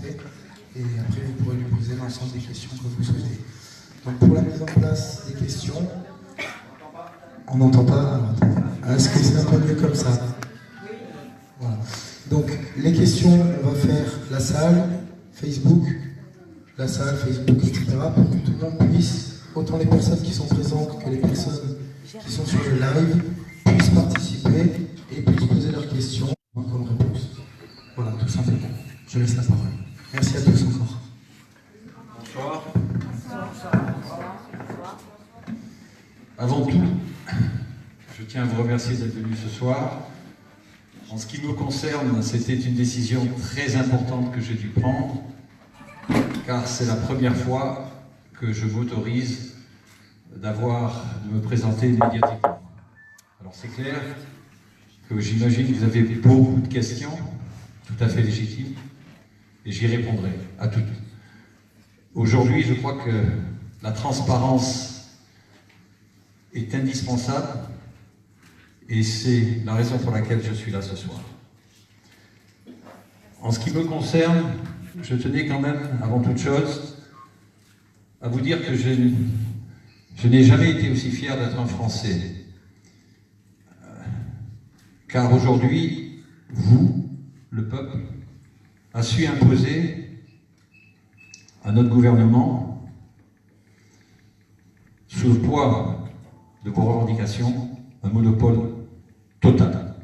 participer. Et après, vous pourrez lui poser l'ensemble des questions que vous souhaitez. Donc pour la mise en place des questions, on n'entend pas. Est-ce que c'est un peu mieux comme ça? Voilà. Donc les questions, on va faire la salle, Facebook, etc. pour que tout le monde puisse, autant les personnes qui sont présentes que les personnes qui sont sur le live, puissent participer et puissent poser leurs questions comme réponse. Voilà, tout simplement. Je laisse la parole. Merci à tous encore. Bonsoir. Avant tout, je tiens à vous remercier d'être venu ce soir. En ce qui me concerne, c'était une décision très importante que j'ai dû prendre, car c'est la première fois que je m'autorise de me présenter médiatiquement. Alors c'est clair que j'imagine que vous avez beaucoup de questions, tout à fait légitimes, et j'y répondrai à toutes. Aujourd'hui, je crois que la transparence est indispensable, et c'est la raison pour laquelle je suis là ce soir. En ce qui me concerne, je tenais quand même, avant toute chose, à vous dire que je n'ai jamais été aussi fier d'être un Français. Car aujourd'hui, vous, le peuple, a su imposer à notre gouvernement, sous le poids de vos revendications, un monopole total.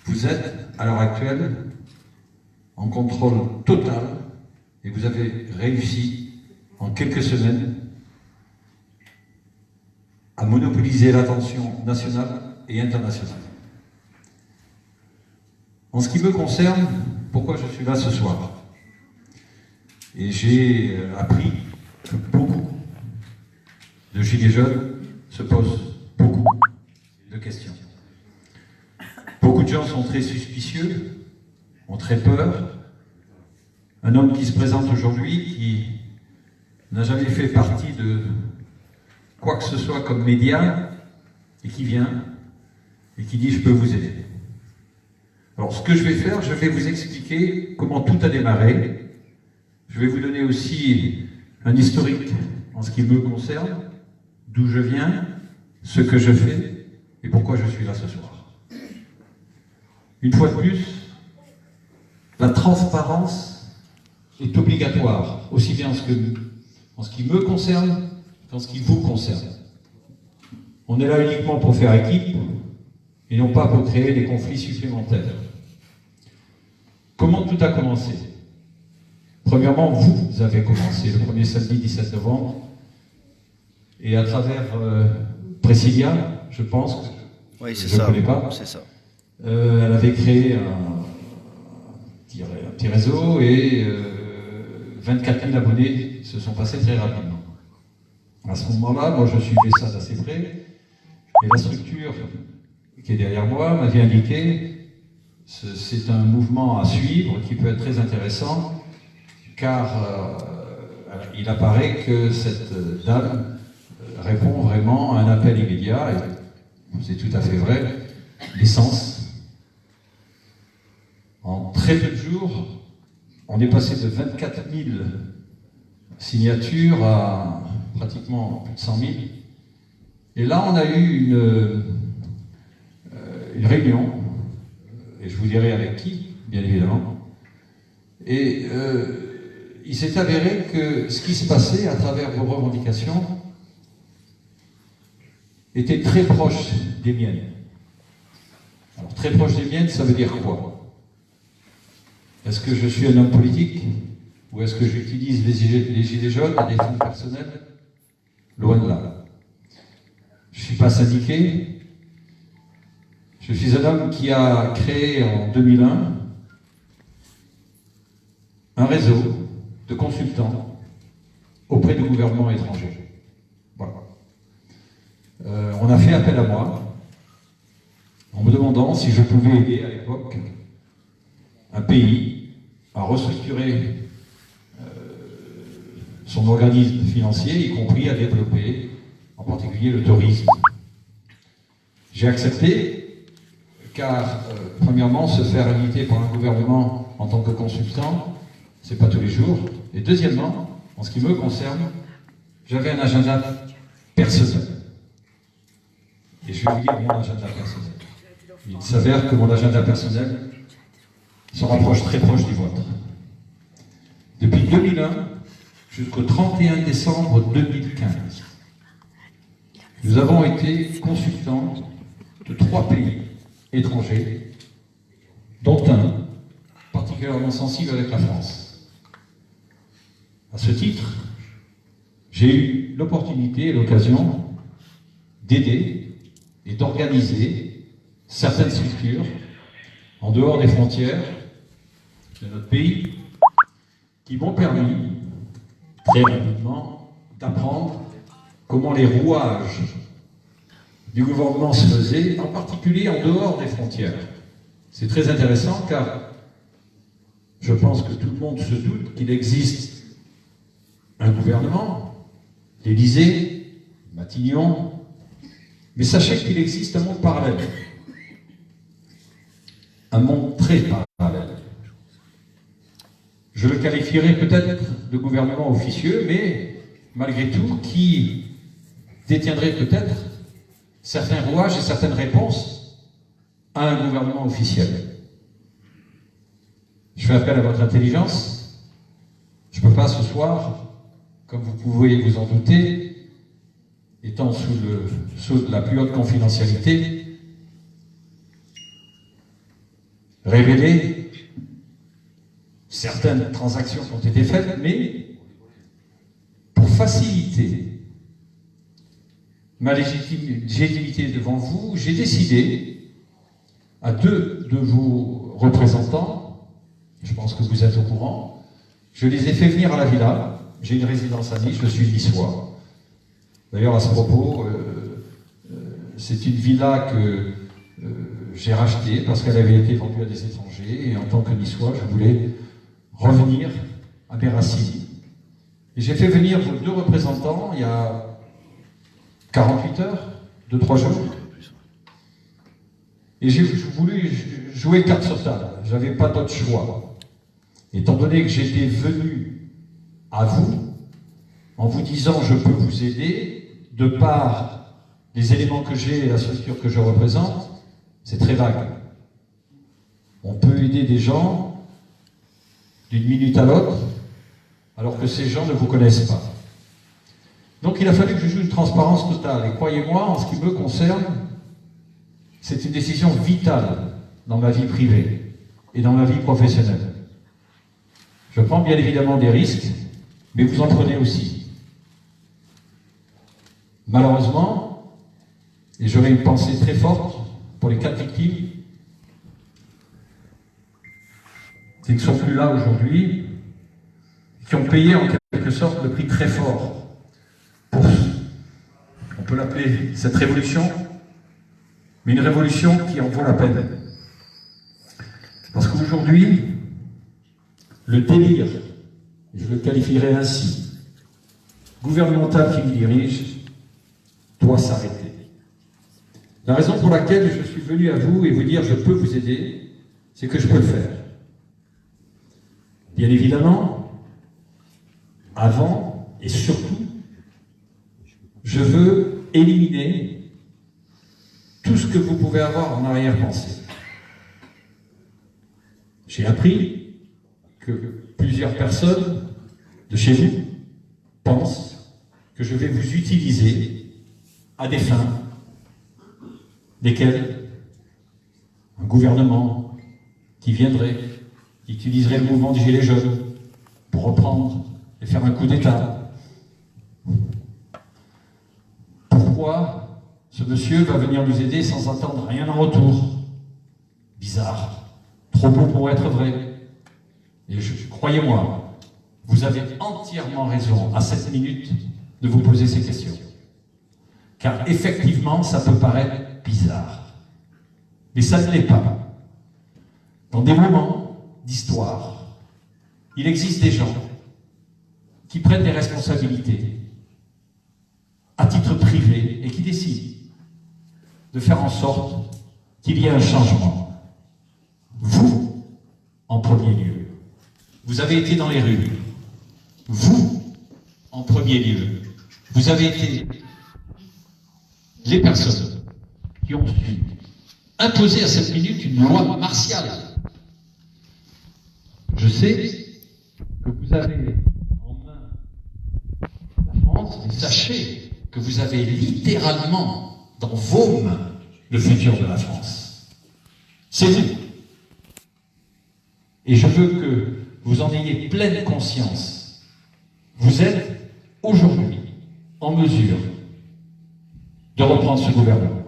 Vous êtes, à l'heure actuelle, en contrôle total et vous avez réussi, en quelques semaines, à monopoliser l'attention nationale et internationale. En ce qui me concerne, pourquoi je suis là ce soir? Et j'ai appris que beaucoup de gilets jaunes se posent beaucoup de questions. Beaucoup de gens sont très suspicieux, ont très peur. Un homme qui se présente aujourd'hui, qui n'a jamais fait partie de quoi que ce soit comme média, et qui vient, et qui dit « je peux vous aider ». Alors ce que je vais faire, je vais vous expliquer comment tout a démarré. Je vais vous donner aussi un historique en ce qui me concerne, d'où je viens, ce que je fais, et pourquoi je suis là ce soir. Une fois de plus, la transparence est obligatoire, aussi bien en ce qui me concerne qu'en ce qui vous concerne. On est là uniquement pour faire équipe et non pas pour créer des conflits supplémentaires. Comment tout a commencé? Premièrement, vous avez commencé le premier samedi 17 novembre et à travers Presilia, je pense, oui, c'est je ne ça, connais pas, c'est ça. Elle avait créé un petit réseau et 24 000 abonnés se sont passés très rapidement. À ce moment-là, moi je suivais ça d'assez près et la structure qui est derrière moi m'avait indiqué c'est un mouvement à suivre qui peut être très intéressant car il apparaît que cette dame répond vraiment à un appel immédiat et c'est tout à fait vrai, l'essence. En très peu de jours, on est passé de 24 000 signatures à pratiquement 100 000. Et là, on a eu une réunion, et je vous dirai avec qui, bien évidemment. Et il s'est avéré que ce qui se passait à travers vos revendications était très proche des miennes. Alors, très proche des miennes, ça veut dire quoi? Est-ce que je suis un homme politique? Ou est-ce que j'utilise les gilets jaunes à des fins personnelles? Loin de là. Je ne suis pas syndiqué. Je suis un homme qui a créé en 2001 un réseau de consultants auprès de gouvernements étrangers. Voilà. On a fait appel à moi en me demandant si je pouvais aider à l'époque un pays à restructurer son organisme financier, y compris à développer en particulier le tourisme. J'ai accepté car, premièrement, se faire inviter par un gouvernement en tant que consultant c'est pas tous les jours. Et deuxièmement, en ce qui me concerne, j'avais un agenda personnel. Et je vais vous dire mon agenda personnel. Il s'avère que mon agenda personnel se rapproche très proche du vôtre. Depuis 2001 jusqu'au 31 décembre 2015, nous avons été consultants de 3 pays étrangers, dont un particulièrement sensible avec la France. À ce titre, j'ai eu l'opportunité et l'occasion d'aider et d'organiser certaines structures en dehors des frontières de notre pays qui m'ont permis très rapidement d'apprendre comment les rouages du gouvernement se faisaient, en particulier en dehors des frontières. C'est très intéressant car je pense que tout le monde se doute qu'il existe un gouvernement, l'Élysée, Matignon, mais sachez qu'il existe un monde parallèle. Un monde très parallèle. Je le qualifierais peut-être de gouvernement officieux, mais malgré tout, qui détiendrait peut-être certains rouages et certaines réponses à un gouvernement officiel. Je fais appel à votre intelligence. Je ne peux pas ce soir, comme vous pouvez vous en douter, étant sous le sceau de la plus haute confidentialité, révéler certaines transactions qui ont été faites, mais pour faciliter ma légitimité devant vous, j'ai décidé à 2 de vos représentants, je pense que vous êtes au courant, je les ai fait venir à la villa. J'ai une résidence à Nice, je suis niçois. D'ailleurs, à ce propos, c'est une villa que j'ai rachetée parce qu'elle avait été vendue à des étrangers, et en tant que niçois, je voulais revenir à mes racines. Et j'ai fait venir vos 2 représentants il y a 48 heures, 2-3 jours. Et j'ai voulu jouer carte sur table. Je n'avais pas d'autre choix. Étant donné que j'étais venu à vous, en vous disant je peux vous aider, de par les éléments que j'ai et la structure que je représente, c'est très vague. On peut aider des gens d'une minute à l'autre, alors que ces gens ne vous connaissent pas. Donc il a fallu que je joue une transparence totale. Et croyez-moi, en ce qui me concerne, c'est une décision vitale dans ma vie privée et dans ma vie professionnelle. Je prends bien évidemment des risques, mais vous en prenez aussi. Malheureusement, et j'aurais une pensée très forte pour les 4 victimes, qui ne sont plus là aujourd'hui, qui ont payé en quelque sorte le prix très fort pour, on peut l'appeler cette révolution, mais une révolution qui en vaut la peine. Parce qu'aujourd'hui, le délire, je le qualifierais ainsi, gouvernemental qui me dirige, doit s'arrêter. La raison pour laquelle je suis venu à vous et vous dire je peux vous aider, c'est que je peux le faire. Bien évidemment, avant et surtout, je veux éliminer tout ce que vous pouvez avoir en arrière-pensée. J'ai appris que plusieurs personnes de chez vous pensent que je vais vous utiliser à des fins desquelles un gouvernement qui viendrait, qui utiliserait le mouvement du Gilet jaune pour reprendre et faire un coup d'État. Pourquoi ce monsieur va venir nous aider sans attendre rien en retour? Bizarre, trop beau pour être vrai. Et croyez-moi, vous avez entièrement raison à cette minute de vous poser ces questions. Car effectivement, ça peut paraître bizarre. Mais ça ne l'est pas. Dans des moments d'histoire, il existe des gens qui prennent des responsabilités à titre privé et qui décident de faire en sorte qu'il y ait un changement. Vous, en premier lieu. vous avez été dans les rues. Vous, en premier lieu, vous avez été les personnes qui ont su imposer à cette minute une loi martiale. Je sais que vous avez en main la France, et sachez que vous avez littéralement dans vos mains le futur de la France. C'est vous. Et je veux que vous en ayez pleine conscience. Vous êtes aujourd'hui en mesure de reprendre ce gouvernement.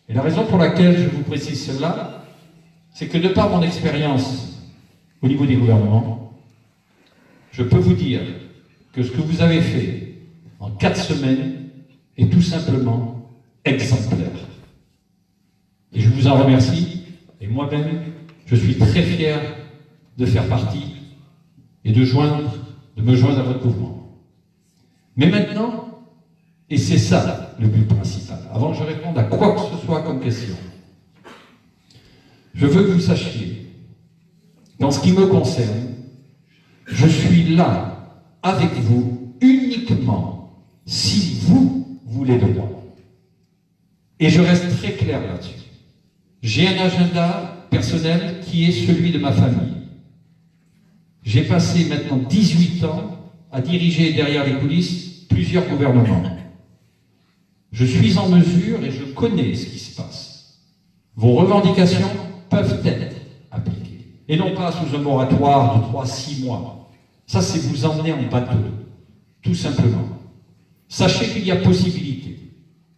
Et la raison pour laquelle je vous précise cela, c'est que de par mon expérience au niveau des gouvernements, je peux vous dire que ce que vous avez fait en 4 semaines est tout simplement exemplaire. Et je vous en remercie, et moi-même, je suis très fier de faire partie et de me joindre à votre mouvement. Mais maintenant, et c'est ça le but principal, avant que je réponde à quoi que ce soit comme question, je veux que vous sachiez, dans ce qui me concerne, je suis là avec vous uniquement si vous voulez de moi. Et je reste très clair là-dessus. J'ai un agenda personnel qui est celui de ma famille. J'ai passé maintenant 18 ans à diriger derrière les coulisses plusieurs gouvernements. Je suis en mesure et je connais ce qui se passe. Vos revendications peuvent être appliquées. Et non pas sous un moratoire de 3-6 mois. Ça, c'est vous emmener en bateau, tout simplement. Sachez qu'il y a possibilité,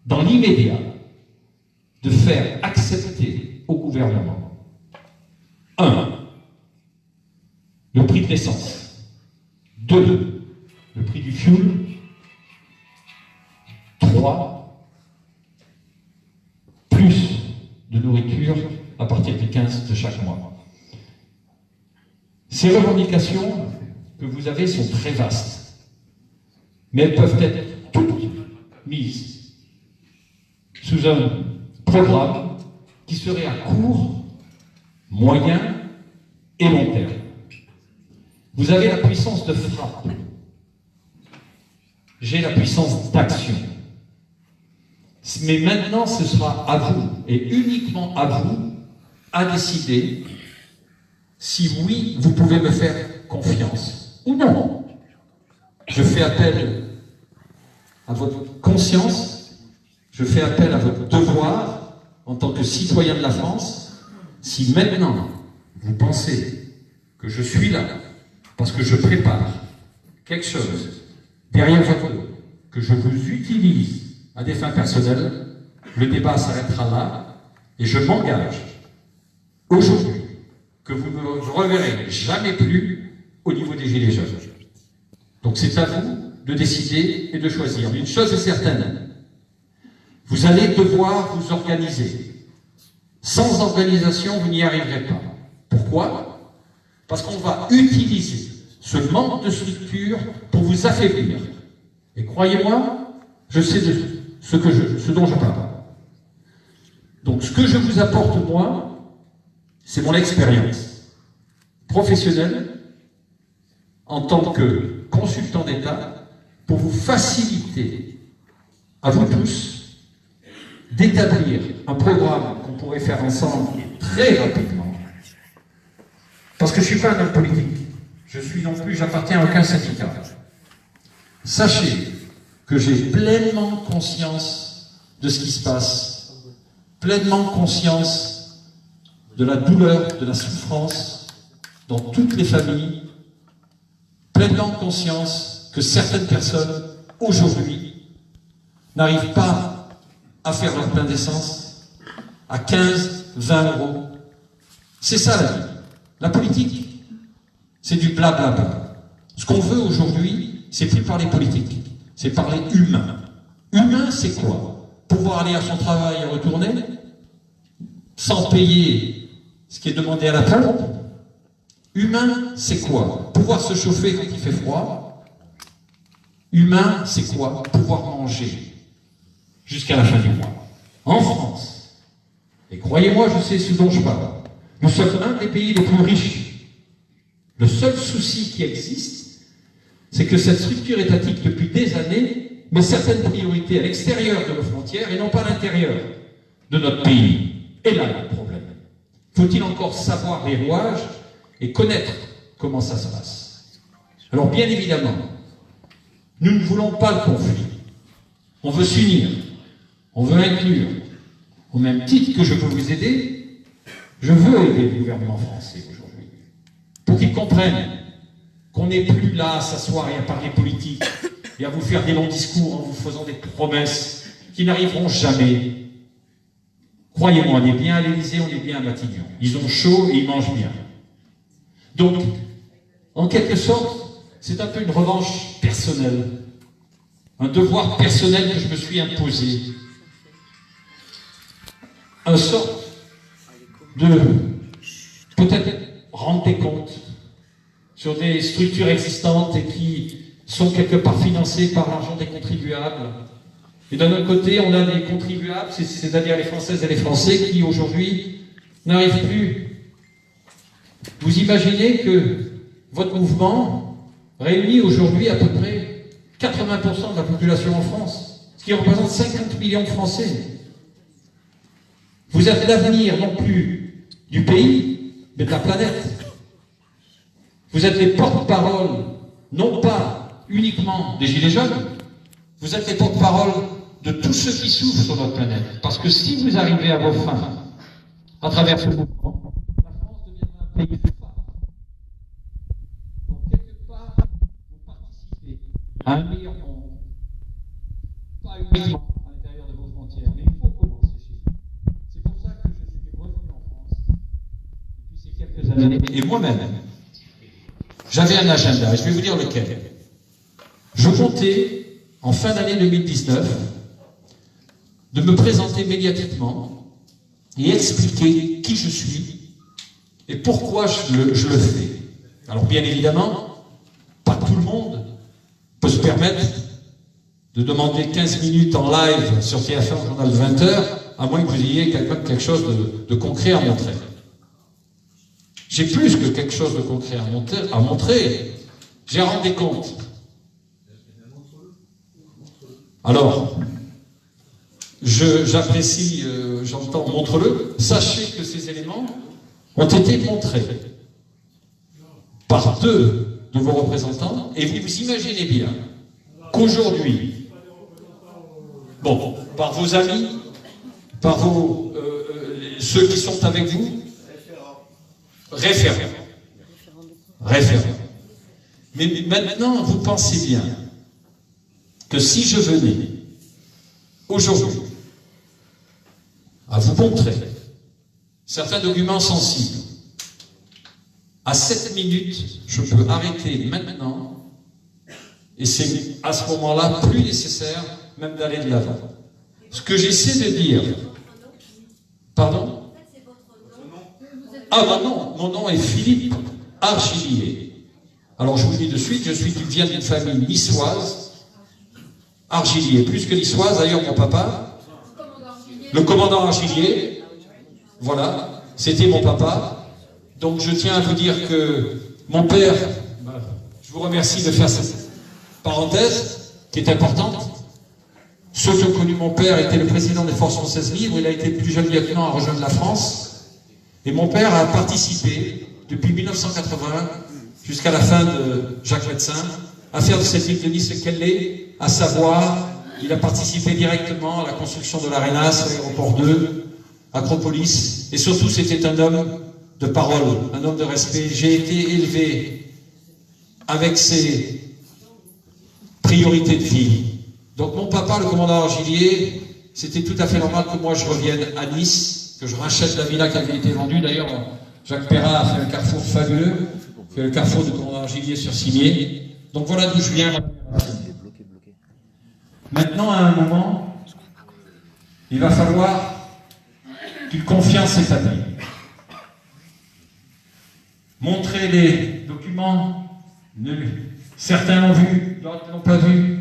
dans l'immédiat, de faire accepter au gouvernement 1. Le prix de l'essence. 2. Le prix du fioul. 3. Plus de nourriture à partir du 15 de chaque mois. Ces revendications que vous avez sont très vastes, mais elles peuvent être toutes mises sous un programme qui serait à court, moyen et long terme. Vous avez la puissance de frappe. J'ai la puissance d'action. Mais maintenant, ce sera à vous, et uniquement à vous, à décider si oui, vous pouvez me faire confiance ou non. Je fais appel à votre conscience, je fais appel à votre devoir en tant que citoyen de la France. Si maintenant, vous pensez que je suis là, parce que je prépare quelque chose derrière votre dos, que je vous utilise à des fins personnelles, le débat s'arrêtera là, et je m'engage aujourd'hui que vous ne me reverrez jamais plus au niveau des Gilets jaunes. Donc c'est à vous de décider et de choisir. Une chose est certaine, vous allez devoir vous organiser. Sans organisation, vous n'y arriverez pas. Pourquoi? Parce qu'on va utiliser ce manque de structure pour vous affaiblir. Et croyez-moi, je sais de ce dont je parle. Donc ce que je vous apporte, moi, c'est mon expérience professionnelle en tant que consultant d'État pour vous faciliter, à vous tous, d'établir un programme qu'on pourrait faire ensemble très rapidement. Parce que je ne suis pas un homme politique. Je suis non plus, j'appartiens à aucun syndicat. Sachez que j'ai pleinement conscience de ce qui se passe, pleinement conscience de la douleur, de la souffrance dans toutes les familles, pleinement conscience que certaines personnes, aujourd'hui, n'arrivent pas à faire leur plein d'essence à 15, 20 euros. C'est ça la vie. La politique, c'est du blablabla. Ce qu'on veut aujourd'hui, c'est plus parler politique, c'est parler humain. Humain, c'est quoi? Pouvoir aller à son travail et retourner, sans payer ce qui est demandé à la pompe. Humain, c'est quoi? Pouvoir se chauffer quand il fait froid. Humain, c'est quoi? Pouvoir manger jusqu'à la fin du mois. En France, et croyez-moi, je sais ce dont je parle, nous sommes un des pays les plus riches. Le seul souci qui existe, c'est que cette structure étatique, depuis des années, met certaines priorités à l'extérieur de nos frontières et non pas à l'intérieur de notre pays. Et là, il y a le problème. Faut-il encore savoir les rouages et connaître comment ça se passe? Alors, bien évidemment, nous ne voulons pas le conflit. On veut s'unir. On veut inclure. Au même titre que je veux vous aider, je veux aider le gouvernement français aujourd'hui. Pour qu'ils comprennent qu'on n'est plus là à s'asseoir et à parler politique et à vous faire des longs discours en vous faisant des promesses qui n'arriveront jamais. Croyez-moi, on est bien à l'Élysée, on est bien à Matignon. Ils ont chaud et ils mangent bien. Donc, en quelque sorte, c'est un peu une revanche personnelle. Un devoir personnel que je me suis imposé. Un sort de peut-être rendre des comptes sur des structures existantes et qui sont quelque part financées par l'argent des contribuables. Et d'un autre côté, on a des contribuables, c'est-à-dire les Françaises et les Français, qui aujourd'hui n'arrivent plus. Vous imaginez que votre mouvement réunit aujourd'hui à peu près 80% de la population en France, ce qui représente 50 millions de Français. Vous êtes l'avenir non plus du pays, mais de la planète. Vous êtes les porte-parole, non pas uniquement des Gilets jaunes, vous êtes les porte-parole de tous ceux qui souffrent sur notre planète. Parce que si vous arrivez à vos fins à travers ce mouvement, la France deviendra un pays phare. Donc, quelque part, vous participez à un meilleur monde, pas uniquement à l'intérieur de vos frontières, mais il faut commencer chez vous. C'est pour ça que je suis revenu en France depuis ces quelques années. Et moi-même, j'avais un agenda, et je vais vous dire lequel. Je comptais, en fin d'année 2019, de me présenter médiatiquement et expliquer qui je suis et pourquoi je le fais. Alors bien évidemment, pas tout le monde peut se permettre de demander 15 minutes en live sur TF1 au journal de 20h, à moins que vous ayez quelque chose de concret à montrer. J'ai plus que quelque chose de concret à montrer. J'ai rendu compte. Alors, j'apprécie, j'entends, montre-le. Sachez que ces éléments ont été montrés par deux de vos représentants, et vous imaginez bien qu'aujourd'hui, bon, par vos amis, par ceux qui sont avec vous, référents. Mais maintenant, vous pensez bien que si je venais aujourd'hui à vous montrer certains documents sensibles, à 7 minutes, je peux arrêter maintenant, et c'est à ce moment-là plus nécessaire même d'aller de l'avant. Ce que j'essaie de dire... Pardon? Ah, mon nom est Philippe Argillier. Alors je vous dis de suite, je viens d'une famille niçoise, Argillier, plus que niçoise, d'ailleurs mon papa, le commandant Argillier, voilà, c'était mon papa. Donc je tiens à vous dire que mon père, je vous remercie de faire cette parenthèse qui est importante. Ceux qui ont connu mon père étaient le président des Forces françaises libres, il a été le plus jeune lieutenant à rejoindre la France. Et mon père a participé, depuis 1980 jusqu'à la fin de Jacques Médecin, à faire de cette ville de Nice ce qu'elle est, à savoir, il a participé directement à la construction de l'Arenas, l'aéroport 2, Acropolis, et surtout c'était un homme de parole, un homme de respect. J'ai été élevé avec ses priorités de vie. Donc mon papa, le commandant Argillier, c'était tout à fait normal que moi je revienne à Nice, que je rachète la villa qui avait été vendue. D'ailleurs, Jacques Perrin a fait un carrefour fabuleux, fait le carrefour du commandant Argillier sur Cimier. Donc voilà d'où je viens. Maintenant, à un moment, il va falloir qu'une confiance s'établisse. Montrer les documents, certains l'ont vu, d'autres ne l'ont pas vu.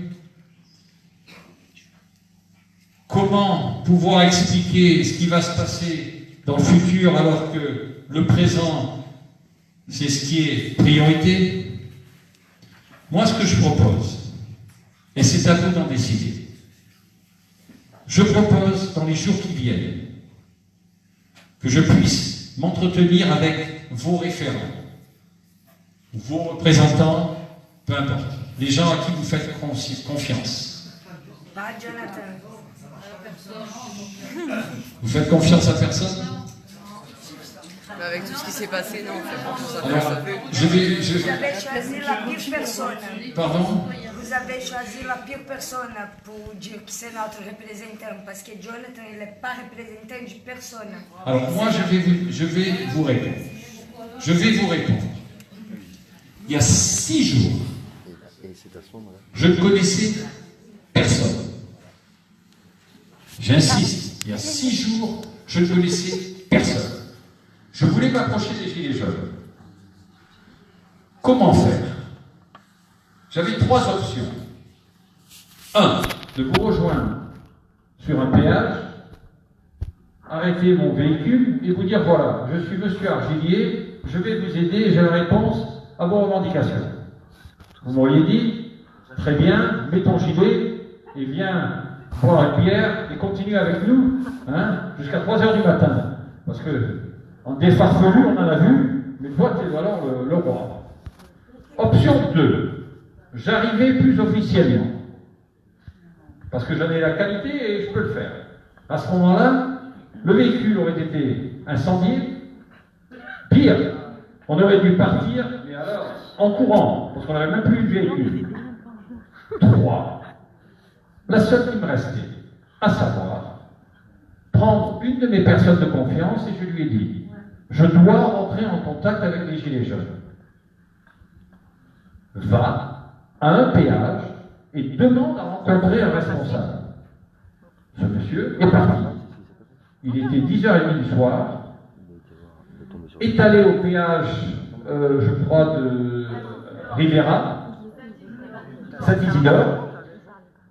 Comment pouvoir expliquer ce qui va se passer dans le futur alors que le présent c'est ce qui est priorité. Moi, ce que je propose, et c'est à vous d'en décider, je propose dans les jours qui viennent que je puisse m'entretenir avec vos référents, vos représentants, peu importe, les gens à qui vous faites confiance. Pas Jonathan. Vous faites confiance à personne? Mais avec tout ce qui s'est passé, non, on fait confiance à Alors, personne. Vous avez choisi la pire personne. Pardon? Vous avez choisi la pire personne pour dire que c'est notre représentant, parce que Jonathan, il n'est pas représentant de personne. Alors moi, je vais vous répondre. Je vais vous répondre. Il y a 6 jours, je ne connaissais personne. J'insiste, il y a 6 jours, je ne connaissais personne. Je voulais m'approcher des Gilets jaunes. Comment faire? J'avais 3 options. 1, de vous rejoindre sur un péage, arrêter mon véhicule et vous dire voilà, je suis monsieur Argilier, je vais vous aider et j'ai la réponse à vos revendications. Vous m'auriez dit, très bien, mets ton gilet et viens boire une bière et continue avec nous jusqu'à 3 heures du matin. Parce que en défarfelu, on en a vu, mais toi, tu es alors le roi. Option 2, j'arrivais plus officiellement. Parce que j'en ai la qualité et je peux le faire. À ce moment-là, le véhicule aurait été incendié. Pire, on aurait dû partir, mais alors en courant, parce qu'on n'avait même plus de véhicule. 3. La seule qui me restait, à savoir, prendre une de mes personnes de confiance et je lui ai dit, je dois rentrer en contact avec les Gilets jaunes. Va à un péage et demande à rencontrer un responsable. Ce monsieur est parti. Il était 10h30 du soir, est allé au péage, je crois, de Rivera, Saint-Isidore.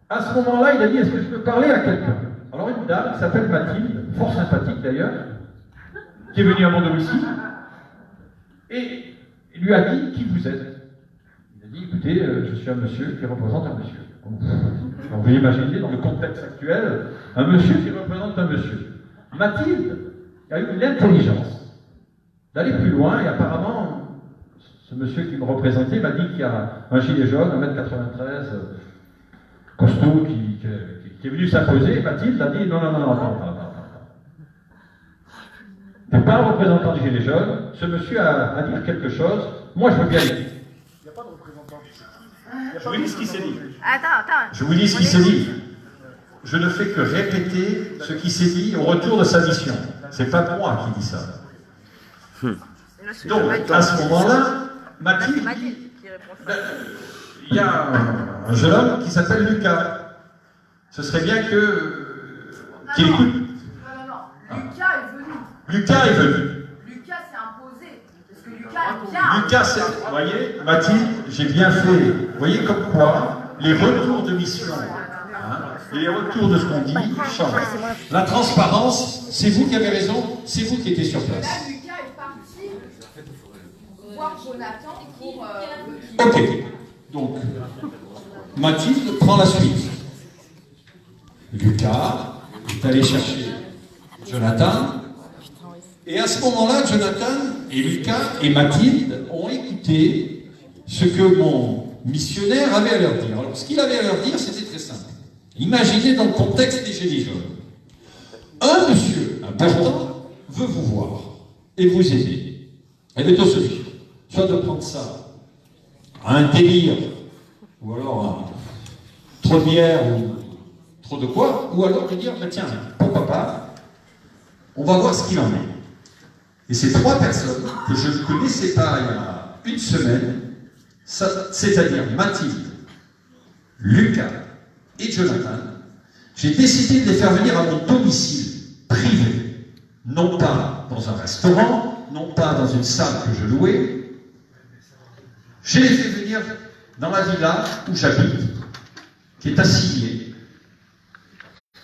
À ce moment-là, il a dit, est-ce que je peux parler à quelqu'un? Alors une dame qui s'appelle Mathilde, fort sympathique d'ailleurs, qui est venue à mon domicile, et lui a dit, qui vous êtes? Il a dit, écoutez, je suis un monsieur qui représente un monsieur. On peut imaginer, dans le contexte actuel, un monsieur qui représente un monsieur. Mathilde a eu l'intelligence d'aller plus loin, et apparemment, ce monsieur qui me représentait m'a dit qu'il y a un gilet jaune, 1m93, costaud, qui est venu s'imposer, et Mathilde a dit, non, attends. Tu n'es pas un représentant du gilet jaune, ce monsieur a à dire quelque chose, moi je veux bien dire. Je vous dis ce qu'il s'est dit. Attends. Je vous dis ce qu'il s'est dit. Je ne fais que répéter ce qui s'est dit au retour de sa mission. C'est pas moi qui dis ça. Donc, à ce moment-là, Mathilde dit, il y a un jeune homme qui s'appelle Lucas. Ce serait bien qu'il écoute. Non. Lucas est venu. Lucas s'est imposé. Parce que Lucas est bien. Lucas, vous voyez, Mathilde, j'ai bien fait. Vous voyez comme quoi les retours de mission et les retours de ce qu'on dit changent. La transparence, c'est vous qui avez raison, c'est vous qui étiez sur place. Là, Lucas est parti voir Jonathan pour. Ok. Donc, Mathilde prend la suite. Lucas est allé chercher Jonathan. Et à ce moment-là, Jonathan et Lucas et Mathilde ont écouté ce que mon missionnaire avait à leur dire. Alors, ce qu'il avait à leur dire, c'était très simple. Imaginez dans le contexte des Gilets jaunes. Un monsieur important veut vous voir et vous aider. Il y avait 2 solutions. Soit de prendre ça à un délire, ou alors à trop de bière, ou trop de quoi, ou alors de dire, bah, tiens, pourquoi pas, on va voir ce qu'il en est. Et ces 3 personnes que je ne connaissais pas il y a 1 semaine, c'est-à-dire Mathilde, Lucas et Jonathan, j'ai décidé de les faire venir à mon domicile privé, non pas dans un restaurant, non pas dans une salle que je louais. Je les ai fait venir dans la villa où j'habite, qui est assignée.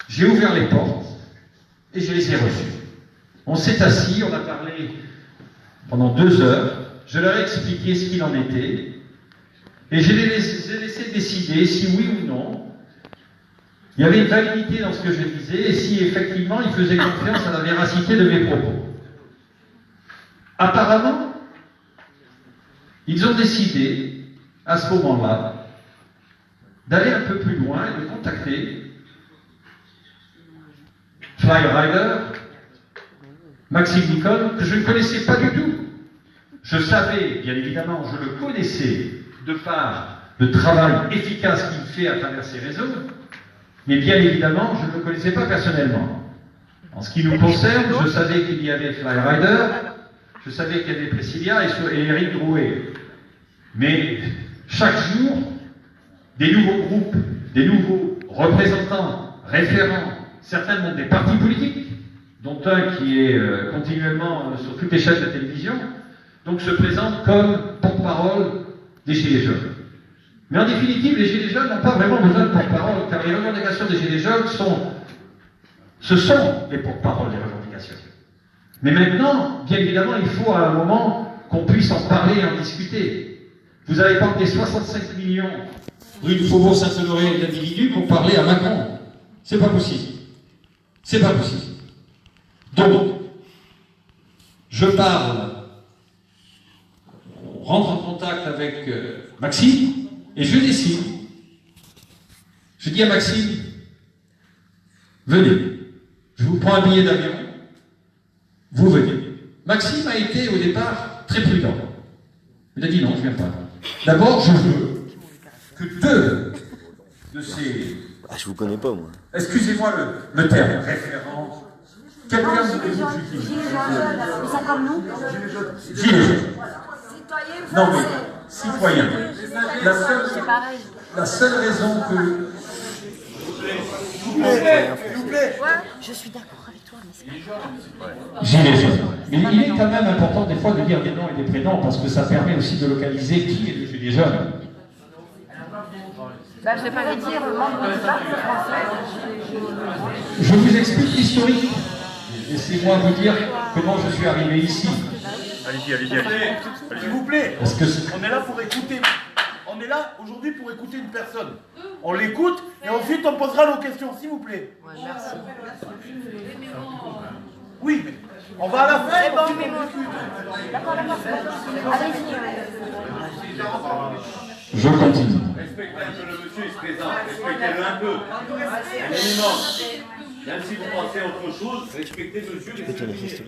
J'ai ouvert les portes et je les ai reçus. On s'est assis, on a parlé pendant 2 heures, je leur ai expliqué ce qu'il en était, et je les ai laissé décider si oui ou non il y avait une validité dans ce que je disais, et si effectivement ils faisaient confiance à la véracité de mes propos. Apparemment, ils ont décidé, à ce moment-là, d'aller un peu plus loin et de contacter Flyrider, Maxime Nicole, que je ne connaissais pas du tout. Je savais, bien évidemment, je le connaissais de par le travail efficace qu'il fait à travers ses réseaux, mais bien évidemment, je ne le connaissais pas personnellement. En ce qui nous concerne, je savais qu'il y avait Flyrider, je savais qu'il y avait Priscilla et Eric Drouet. Mais chaque jour, des nouveaux groupes, des nouveaux représentants, référents, certains montent des partis politiques, dont un qui est continuellement sur toutes les chaînes de télévision, donc se présente comme porte-parole des Gilets jaunes. Mais en définitive, les Gilets jaunes n'ont pas vraiment besoin de porte-parole, car les revendications des Gilets jaunes ce sont les porte-parole des revendications. Mais maintenant, bien évidemment, il faut à un moment qu'on puisse en parler et en discuter. Vous avez porté 65 millions rue du Faubourg Saint-Honoré d'individus pour parler à Macron. C'est pas possible. C'est pas possible. Donc, je parle, on rentre en contact avec Maxime, et je décide. Je dis à Maxime, venez, je vous prends un billet d'avion, vous venez. Maxime a été au départ très prudent. Il a dit non, je ne viens pas. D'abord, je veux que deux de ces... Ah, je vous connais pas, moi. Excusez-moi le terme, référent. Quelqu'un de vous utilise. Ils sont comme nous. Gilets jaunes. Citoyens Non mais, français. citoyens. C'est pareil. La seule raison que... S'il vous plaît. Ouais, je suis d'accord avec toi, mais c'est Gilets jaunes. Mais il est quand même important des fois de dire des noms et des prénoms parce que ça permet aussi de localiser qui est le gilet jaune. bah, je vais pas dire membre du parti français. Je vous explique l'historique. Laissez-moi vous dire comment je suis arrivé ici. Allez-y. S'il vous plaît, Parce que on est là pour écouter. On est là aujourd'hui pour écouter une personne. On l'écoute et ensuite on posera nos questions, s'il vous plaît. Ouais, merci. Oui, mais on va à la fin. C'est bon, mais moi. D'accord. Allez-y. je continue. Respectez un peu le monsieur, il se présente. Respectez-le un peu. Un minimum. Même si vous pensez autre chose, respectez monsieur, laissez-le.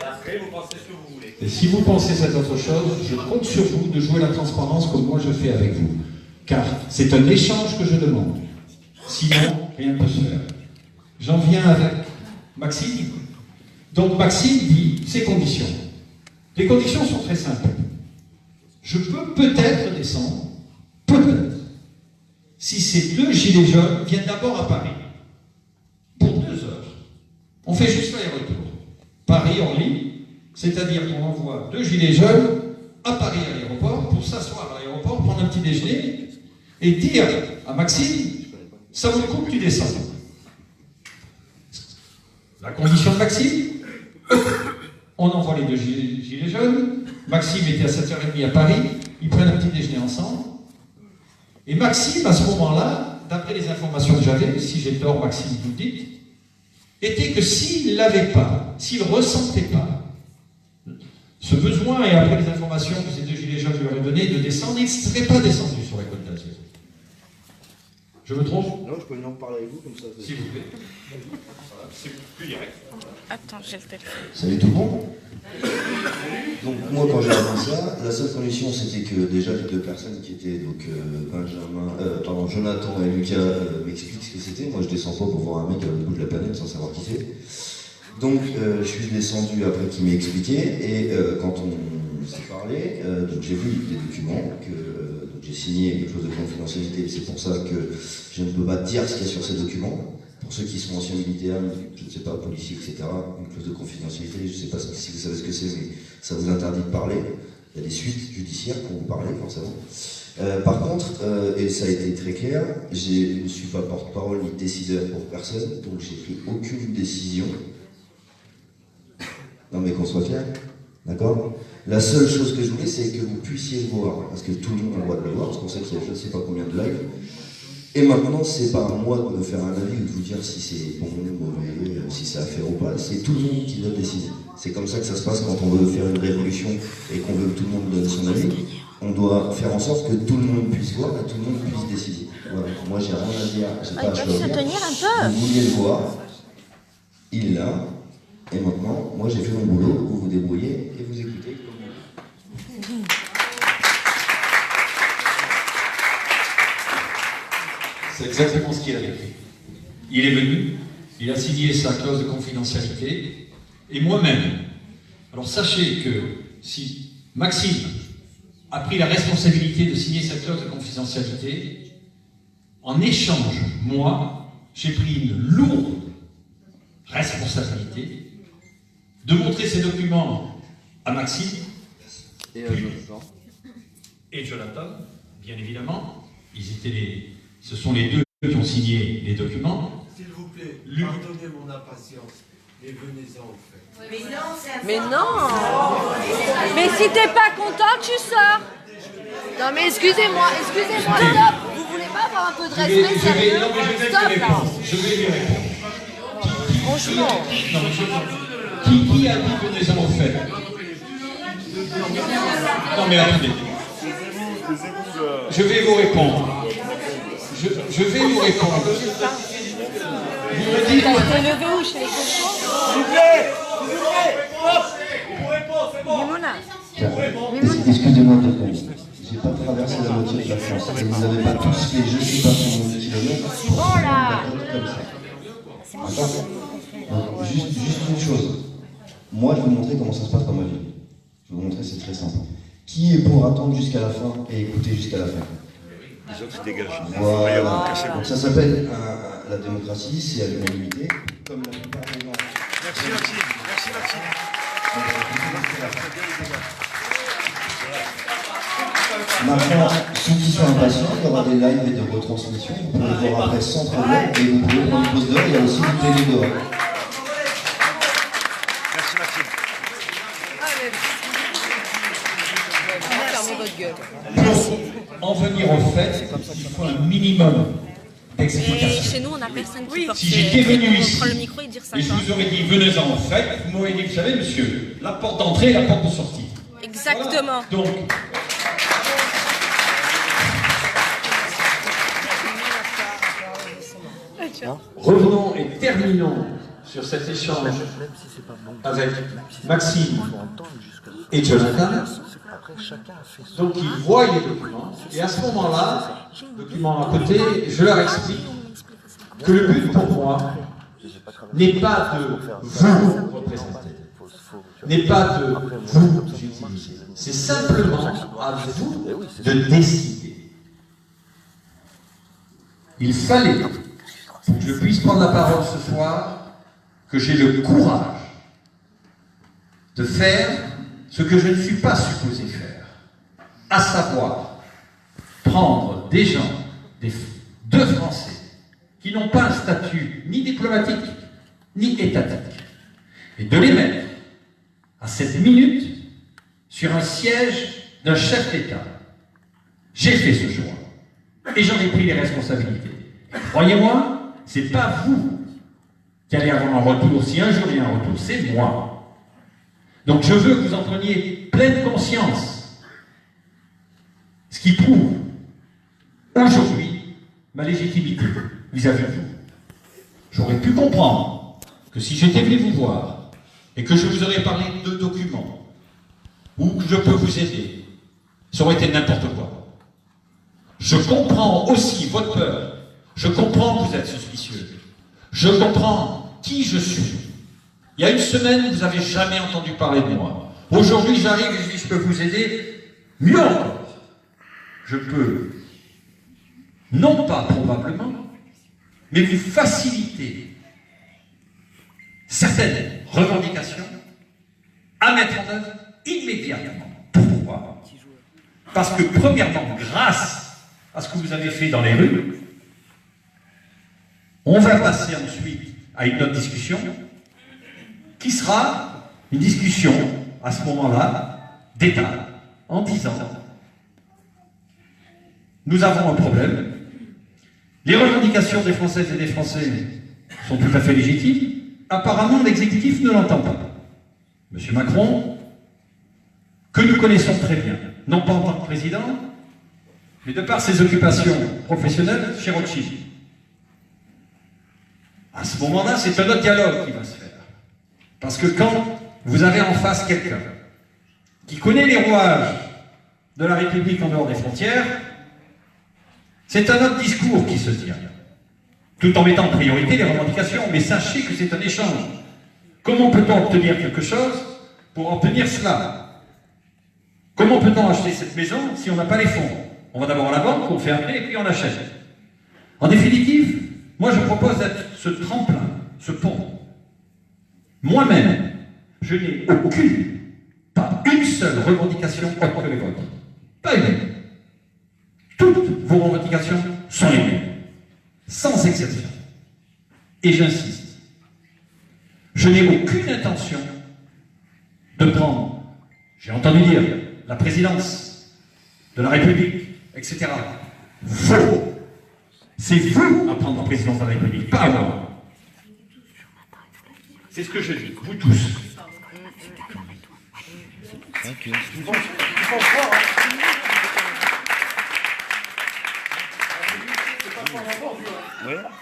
Après, vous pensez ce que vous voulez. Et si vous pensez cette autre chose, je compte sur vous de jouer la transparence comme moi je fais avec vous. Car c'est un échange que je demande. Sinon, rien ne peut se faire. J'en viens avec Maxime. Donc Maxime dit ses conditions. Les conditions sont très simples. Je peux peut-être descendre, peut-être, si ces deux gilets jaunes viennent d'abord à Paris, pour 2 heures. On fait juste l'aller-retour. Paris-Orly, c'est-à-dire qu'on envoie 2 gilets jaunes à Paris à l'aéroport pour s'asseoir à l'aéroport, prendre un petit déjeuner et dire à Maxime, ça vaut le coup que tu descends. La condition de Maxime, on envoie les 2 gilets jaunes, Maxime était à 7h30 à Paris, ils prennent un petit déjeuner ensemble, et Maxime, à ce moment-là, d'après les informations que j'avais, si j'ai tort, Maxime, vous le dites, était que s'il ne l'avait pas, s'il ne ressentait pas ce besoin, et après les informations que ces 2 gilets jaunes lui auraient données, de descendre, il ne serait pas descendu sur la Côte d'Azur. Je me trompe? Non, je peux venir en parler avec vous comme ça. S'il vous plaît. C'est plus direct. Attends, j'ai le téléphone. Salut tout le monde. Donc moi quand j'ai avancé ça, la seule condition c'était que déjà les 2 personnes qui étaient donc Jonathan et Lucas m'expliquent ce que c'était. Moi je descends pas pour voir un mec à l'autre bout de la planète sans savoir qui c'est. Donc je suis descendu après qu'il m'ait expliqué et quand on s'est parlé, donc j'ai vu des documents que donc j'ai signé quelque chose de confidentialité. C'est pour ça que je ne peux pas dire ce qu'il y a sur ces documents. Pour ceux qui sont anciens militaires, je ne sais pas, policiers, etc., une clause de confidentialité, je ne sais pas si vous savez ce que c'est, mais ça vous interdit de parler. Il y a des suites judiciaires pour vous parler, forcément. Par contre, et ça a été très clair, je ne suis pas porte-parole ni décideur pour personne, donc j'ai pris aucune décision. Non mais qu'on soit clair, D'accord? La seule chose que je voulais, c'est que vous puissiez le voir, parce que tout le monde a le droit de le voir, parce qu'on sait qu'il y a je ne sais pas combien de lives. Et maintenant, c'est pas à moi de me faire un avis ou de vous dire si c'est bon ou mauvais, si c'est à faire ou pas. C'est tout le monde qui doit décider. C'est comme ça que ça se passe quand on veut faire une révolution et qu'on veut que tout le monde donne son avis. On doit faire en sorte que tout le monde puisse voir et tout le monde puisse décider. Voilà. Moi, j'ai rien à dire, j'ai pas à choisir. Vous vouliez le voir, il l'a. Et maintenant, moi, j'ai fait mon boulot. Vous vous débrouillez et vous écoutez comme vous voulez. C'est exactement ce qu'il avait fait. Il est venu, il a signé sa clause de confidentialité, et moi-même. Alors sachez que si Maxime a pris la responsabilité de signer sa clause de confidentialité, en échange, moi, j'ai pris une lourde responsabilité de montrer ces documents à Maxime et Jonathan, bien évidemment. Ce sont les deux qui ont signé les documents. S'il vous plaît, pardonnez mon impatience, mais venez-en au fait. Mais non. Mais si t'es pas content, tu sors. Non mais excusez-moi, stop. Vous voulez pas avoir un peu de respect, sérieux? Stop là. Je vais lui répondre. Franchement. Qui a dit venez-en au fait? Non mais attendez. Je vais vous répondre. Je vais vous répondre. Vous me dites... T'as été levé où chez les cochons? S'il vous plaît, hop, pour répondre, c'est bon. Excusez-moi 2 secondes. J'ai pas traversé la moitié de la France. Et vous n'avez pas tous fait je sais pas combien de kilomètres pour faire une bataille comme ça. D'accord? Donc, juste une chose. Moi, je vais vous montrer comment ça se passe dans ma vie. Je vais vous montrer, c'est très simple. Qui est pour attendre jusqu'à la fin et écouter jusqu'à la fin? Les autres se dégagent. Voilà. Donc ça s'appelle la démocratie, c'est à l'unanimité, comme la plupart des gens. Merci Maxime. Merci Maxime. Maintenant, ceux qui sont impatients, il y aura des lives et des retransmissions. Vous pouvez voir après sans problème et vous pouvez prendre une pause dehors. Il y a aussi une télé dehors. Merci Maxime. Fermez votre gueule. Pour en venir au fait, il faut un minimum Et d'explications. chez nous, on n'a personne qui porte. Si j'étais venu ici prendre le micro et dire ça. et je vous aurais dit venez-en au fait, vous m'auriez dit, vous savez monsieur, la porte d'entrée et la porte de sortie. Exactement. Donc, revenons et terminons sur cet échange avec Maxime et Jonathan. Donc ils voient les documents, et à ce moment-là, document à côté, je leur explique que le but pour moi n'est pas de vous représenter, n'est pas de vous utiliser, c'est simplement à vous de décider. Il fallait, pour que je puisse prendre la parole ce soir, que j'ai le courage de faire ce que je ne suis pas supposé faire, à savoir prendre des gens, deux Français, qui n'ont pas un statut ni diplomatique, ni étatique, et de les mettre à cette minute sur un siège d'un chef d'État. J'ai fait ce choix, et j'en ai pris les responsabilités. Croyez-moi, c'est pas vous qui allez avoir un retour. Si un jour il y a un retour, c'est moi. Donc je veux que vous en preniez pleine conscience. Ce qui prouve aujourd'hui ma légitimité vis-à-vis de vous. J'aurais pu comprendre que si j'étais venu vous voir et que je vous aurais parlé de documents ou que je peux vous aider, ça aurait été n'importe quoi. Je comprends aussi votre peur. Je comprends que vous êtes suspicieux. Je comprends qui je suis. Il y a une semaine, vous n'avez jamais entendu parler de moi. Aujourd'hui, j'arrive et je dis, je peux vous aider. Mieux encore, je peux, non pas probablement, mais vous faciliter certaines revendications à mettre en œuvre immédiatement. Pourquoi? Parce que premièrement, grâce à ce que vous avez fait dans les rues, on va passer ensuite à une autre discussion qui sera une discussion à ce moment-là, d'État, en disant nous avons un problème, les revendications des Françaises et des Français sont tout à fait légitimes, apparemment l'exécutif ne l'entend pas. Monsieur Macron, que nous connaissons très bien, non pas en tant que président, mais de par ses occupations professionnelles chez Rothschild. À ce moment-là, c'est un autre dialogue qui va se faire. Parce que quand vous avez en face quelqu'un qui connaît les rouages de la République en dehors des frontières, c'est un autre discours qui se tient. Tout en mettant en priorité les revendications, mais sachez que c'est un échange. Comment peut-on obtenir quelque chose pour obtenir cela? Comment peut-on acheter cette maison si on n'a pas les fonds? On va d'abord à la banque, on fait un prêt et puis on achète. En définitive, moi je propose d'être ce tremplin, ce pont. Moi-même, je n'ai aucune, pas une seule revendication autre que les vôtres. Pas une. Toutes vos revendications sont les mêmes, sans exception. Et j'insiste, je n'ai aucune intention de prendre, j'ai entendu dire, la présidence de la République, etc. Faux. C'est vous à prendre la présidence de la République, pas moi. C'est ce que je dis, vous tous.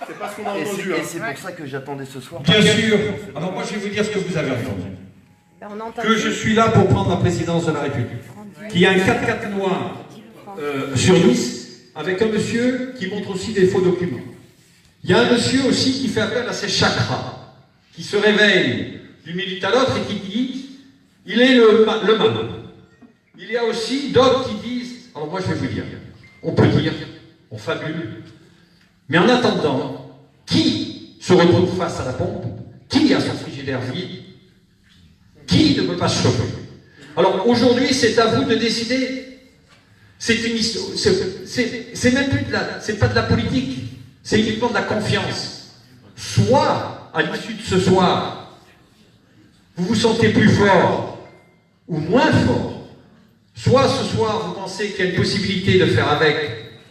C'est pas ce qu'on a entendu. Et c'est pour ça que j'attendais ce soir. Bien sûr. Alors moi je vais vous dire ce que vous avez entendu. Que je suis là pour prendre la présidence de la République. Qu'il y a un 4x4 noir sur Nice avec un monsieur qui montre aussi des faux documents. Il y a un monsieur aussi qui fait appel à ses chakras, qui se réveille d'une minute à l'autre et qui dit il est le mal. Il y a aussi d'autres qui disent, alors moi je vais vous dire, on peut dire, on fabule, mais en attendant, qui se retrouve face à la pompe? Qui a son frigidaire vide? Qui ne peut pas se chauffer? Alors aujourd'hui, c'est à vous de décider. C'est une histoire. C'est même plus de la. C'est pas de la politique. C'est uniquement de la confiance. Soit, à l'issue de ce soir, vous vous sentez plus fort ou moins fort. Soit ce soir, vous pensez qu'il y a une possibilité de faire avec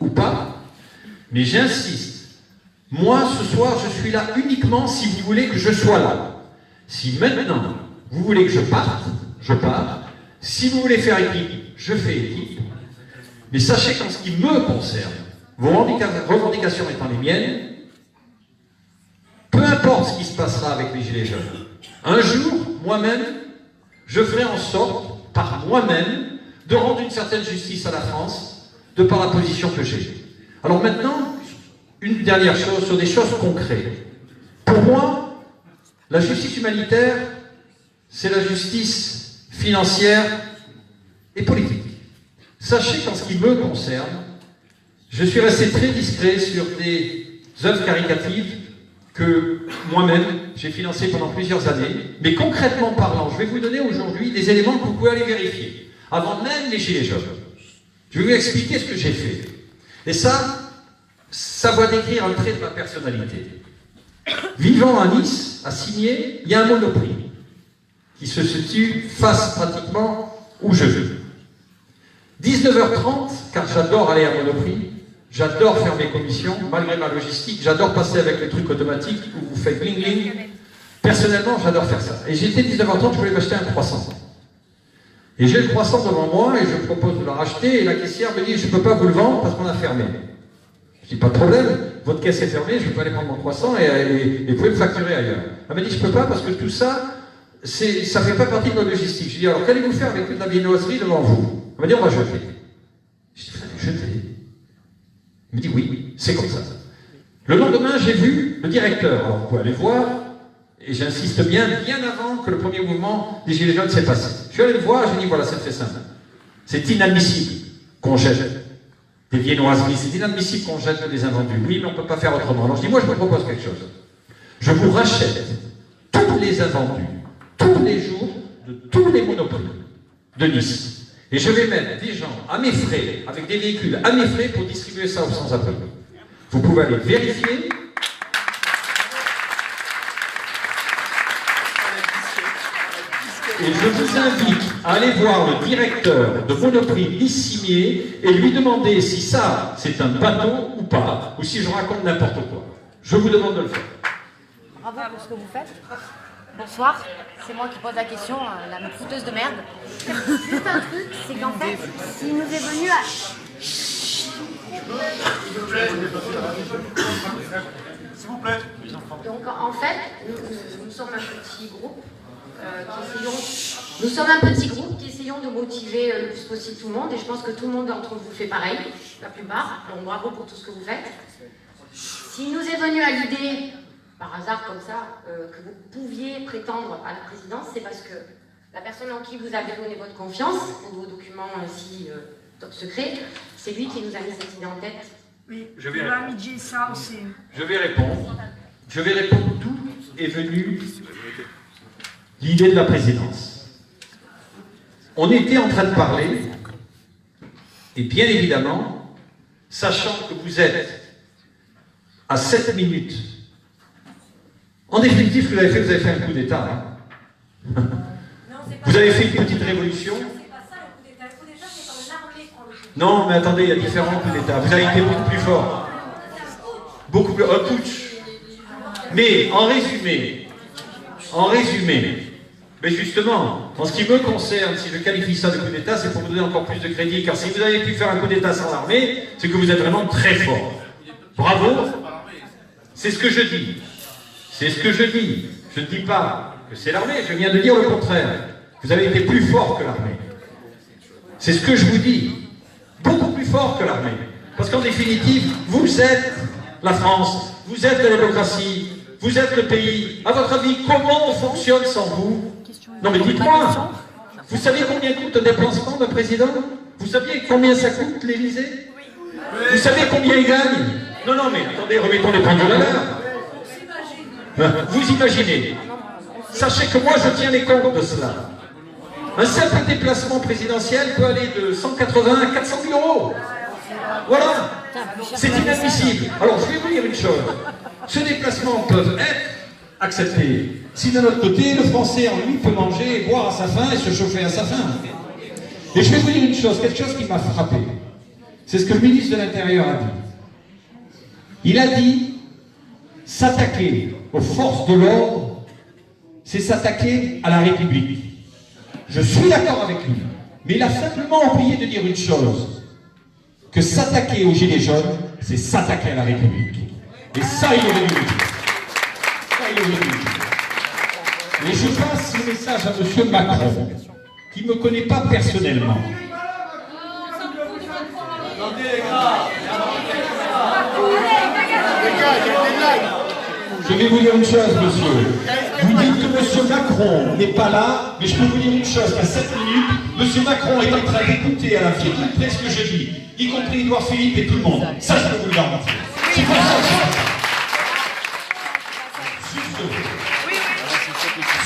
ou pas. Mais j'insiste. Moi, ce soir, je suis là uniquement si vous voulez que je sois là. Si maintenant, vous voulez que je parte, je pars. Si vous voulez faire équipe, je fais équipe. Mais sachez qu'en ce qui me concerne, vos revendications étant les miennes, peu importe ce qui se passera avec les Gilets jaunes, un jour, moi-même, je ferai en sorte, par moi-même, de rendre une certaine justice à la France, de par la position que j'ai. Alors maintenant, une dernière chose sur des choses concrètes. Pour moi, la justice humanitaire, c'est la justice financière et politique. Sachez qu'en ce qui me concerne, je suis resté très discret sur des œuvres caritatives que moi-même j'ai financées pendant plusieurs années. Mais concrètement parlant, je vais vous donner aujourd'hui des éléments que vous pouvez aller vérifier, avant même les Gilets jaunes. Je vais vous expliquer ce que j'ai fait. Et ça va décrire un trait de ma personnalité. Vivant à Nice, à Cimiez, il y a un Monoprix qui se situe face pratiquement où je veux. 19h30, car j'adore aller à Monoprix, j'adore faire mes commissions, malgré ma logistique, j'adore passer avec les trucs automatiques où vous faites bling bling. Personnellement, j'adore faire ça. Et j'étais 19h30, je voulais m'acheter un croissant. Et j'ai le croissant devant moi et je propose de le racheter et la caissière me dit je ne peux pas vous le vendre parce qu'on a fermé. Je dis pas de problème, votre caisse est fermée, je peux aller prendre mon croissant et vous pouvez me facturer ailleurs. Elle m'a dit je peux pas parce que tout ça, ça ne fait pas partie de notre logistique. Je dis alors qu'allez-vous faire avec toute la viennoiserie devant vous? Elle m'a dit on va jeter. Je dis vous allez jeter? Il me dit oui, c'est comme ça. Le lendemain j'ai vu le directeur, alors vous pouvez aller voir, et j'insiste bien avant que le premier mouvement des Gilets jaunes s'est passé. Je suis allé le voir, j'ai dit voilà, c'est très simple. C'est inadmissible qu'on jette des viennoiseries, c'est inadmissible qu'on jette des invendus. Oui, mais on ne peut pas faire autrement. Alors je dis, moi je vous propose quelque chose. Je vous rachète tous les invendus, tous les jours, de tous les monoprix de Nice. Et je vais mettre des gens à mes frais, avec des véhicules à mes frais pour distribuer ça aux sans-abri. Vous pouvez aller vérifier. Et Et je vous invite à aller voir le directeur de Monoprix Lissimier et lui demander si ça, c'est un bâton ou pas, ou si je raconte n'importe quoi. Je vous demande de le faire. Bravo pour ce que vous faites. Bonsoir, c'est moi qui pose la question, la fouteuse de merde. Juste un truc, c'est qu'en fait, il nous est venu à... S'il vous plaît. Donc en fait, nous sommes un petit groupe nous sommes un petit groupe qui essayons de motiver le plus possible tout le monde, et je pense que tout le monde d'entre vous fait pareil, la plupart. Donc bravo pour tout ce que vous faites. S'il nous est venu à l'idée, par hasard comme ça, que vous pouviez prétendre à la présidence, c'est parce que la personne en qui vous avez donné votre confiance, pour vos documents si top secret, c'est lui qui nous a mis cette idée en tête. Oui, je vais ça aussi. Je vais répondre. Je vais répondre d'où est venue l'idée de la présidence. On était en train de parler, et bien évidemment, sachant que vous êtes à 7 minutes, en définitive, ce que vous avez fait un coup d'État. Hein. Vous avez fait une petite révolution. Non, mais attendez, il y a différents coups d'État. Vous avez été beaucoup plus fort. Beaucoup plus... putsch. Mais, en résumé, mais justement, en ce qui me concerne, si je qualifie ça de coup d'État, c'est pour vous donner encore plus de crédit, car si vous avez pu faire un coup d'État sans l'armée, c'est que vous êtes vraiment très fort. Bravo. C'est ce que je dis. C'est ce que je dis. Je ne dis pas que c'est l'armée, je viens de dire le contraire. Vous avez été plus fort que l'armée. C'est ce que je vous dis. Beaucoup plus fort que l'armée. Parce qu'en définitive, vous êtes la France, vous êtes la démocratie, vous êtes le pays. À votre avis, comment on fonctionne sans vous? Non mais dites-moi, vous savez combien coûte un déplacement d'un président? Vous saviez combien ça coûte l'Élysée? Vous savez combien il gagne? Non, non, mais attendez, remettons les pendules à l'heure. Vous imaginez. Sachez que moi, je tiens les comptes de cela. Un simple déplacement présidentiel peut aller de 180 à 400 000 euros. Voilà. C'est inadmissible. Alors, je vais vous dire une chose. Ces déplacements peuvent être acceptés. Si de notre côté, le Français en lui peut manger et boire à sa faim et se chauffer à sa faim. Et je vais vous dire une chose, quelque chose qui m'a frappé. C'est ce que le ministre de l'Intérieur a dit. Il a dit, s'attaquer aux forces de l'ordre, c'est s'attaquer à la République. Je suis d'accord avec lui, mais il a simplement oublié de dire une chose, que s'attaquer aux Gilets jaunes, c'est s'attaquer à la République. Et ça, il aurait dû le dire. Ça, il aurait dû le dire. Et je passe le message à M. Macron, qui ne me connaît pas personnellement. Je vais vous dire une chose, monsieur. Vous dites que M. Macron n'est pas là, mais je peux vous dire une chose, qu'à 7 minutes, M. Macron est en train d'écouter à la virgule près ce que je dis, y compris Édouard Philippe et tout le monde. Ça, je peux vous le garantir. C'est pour ça que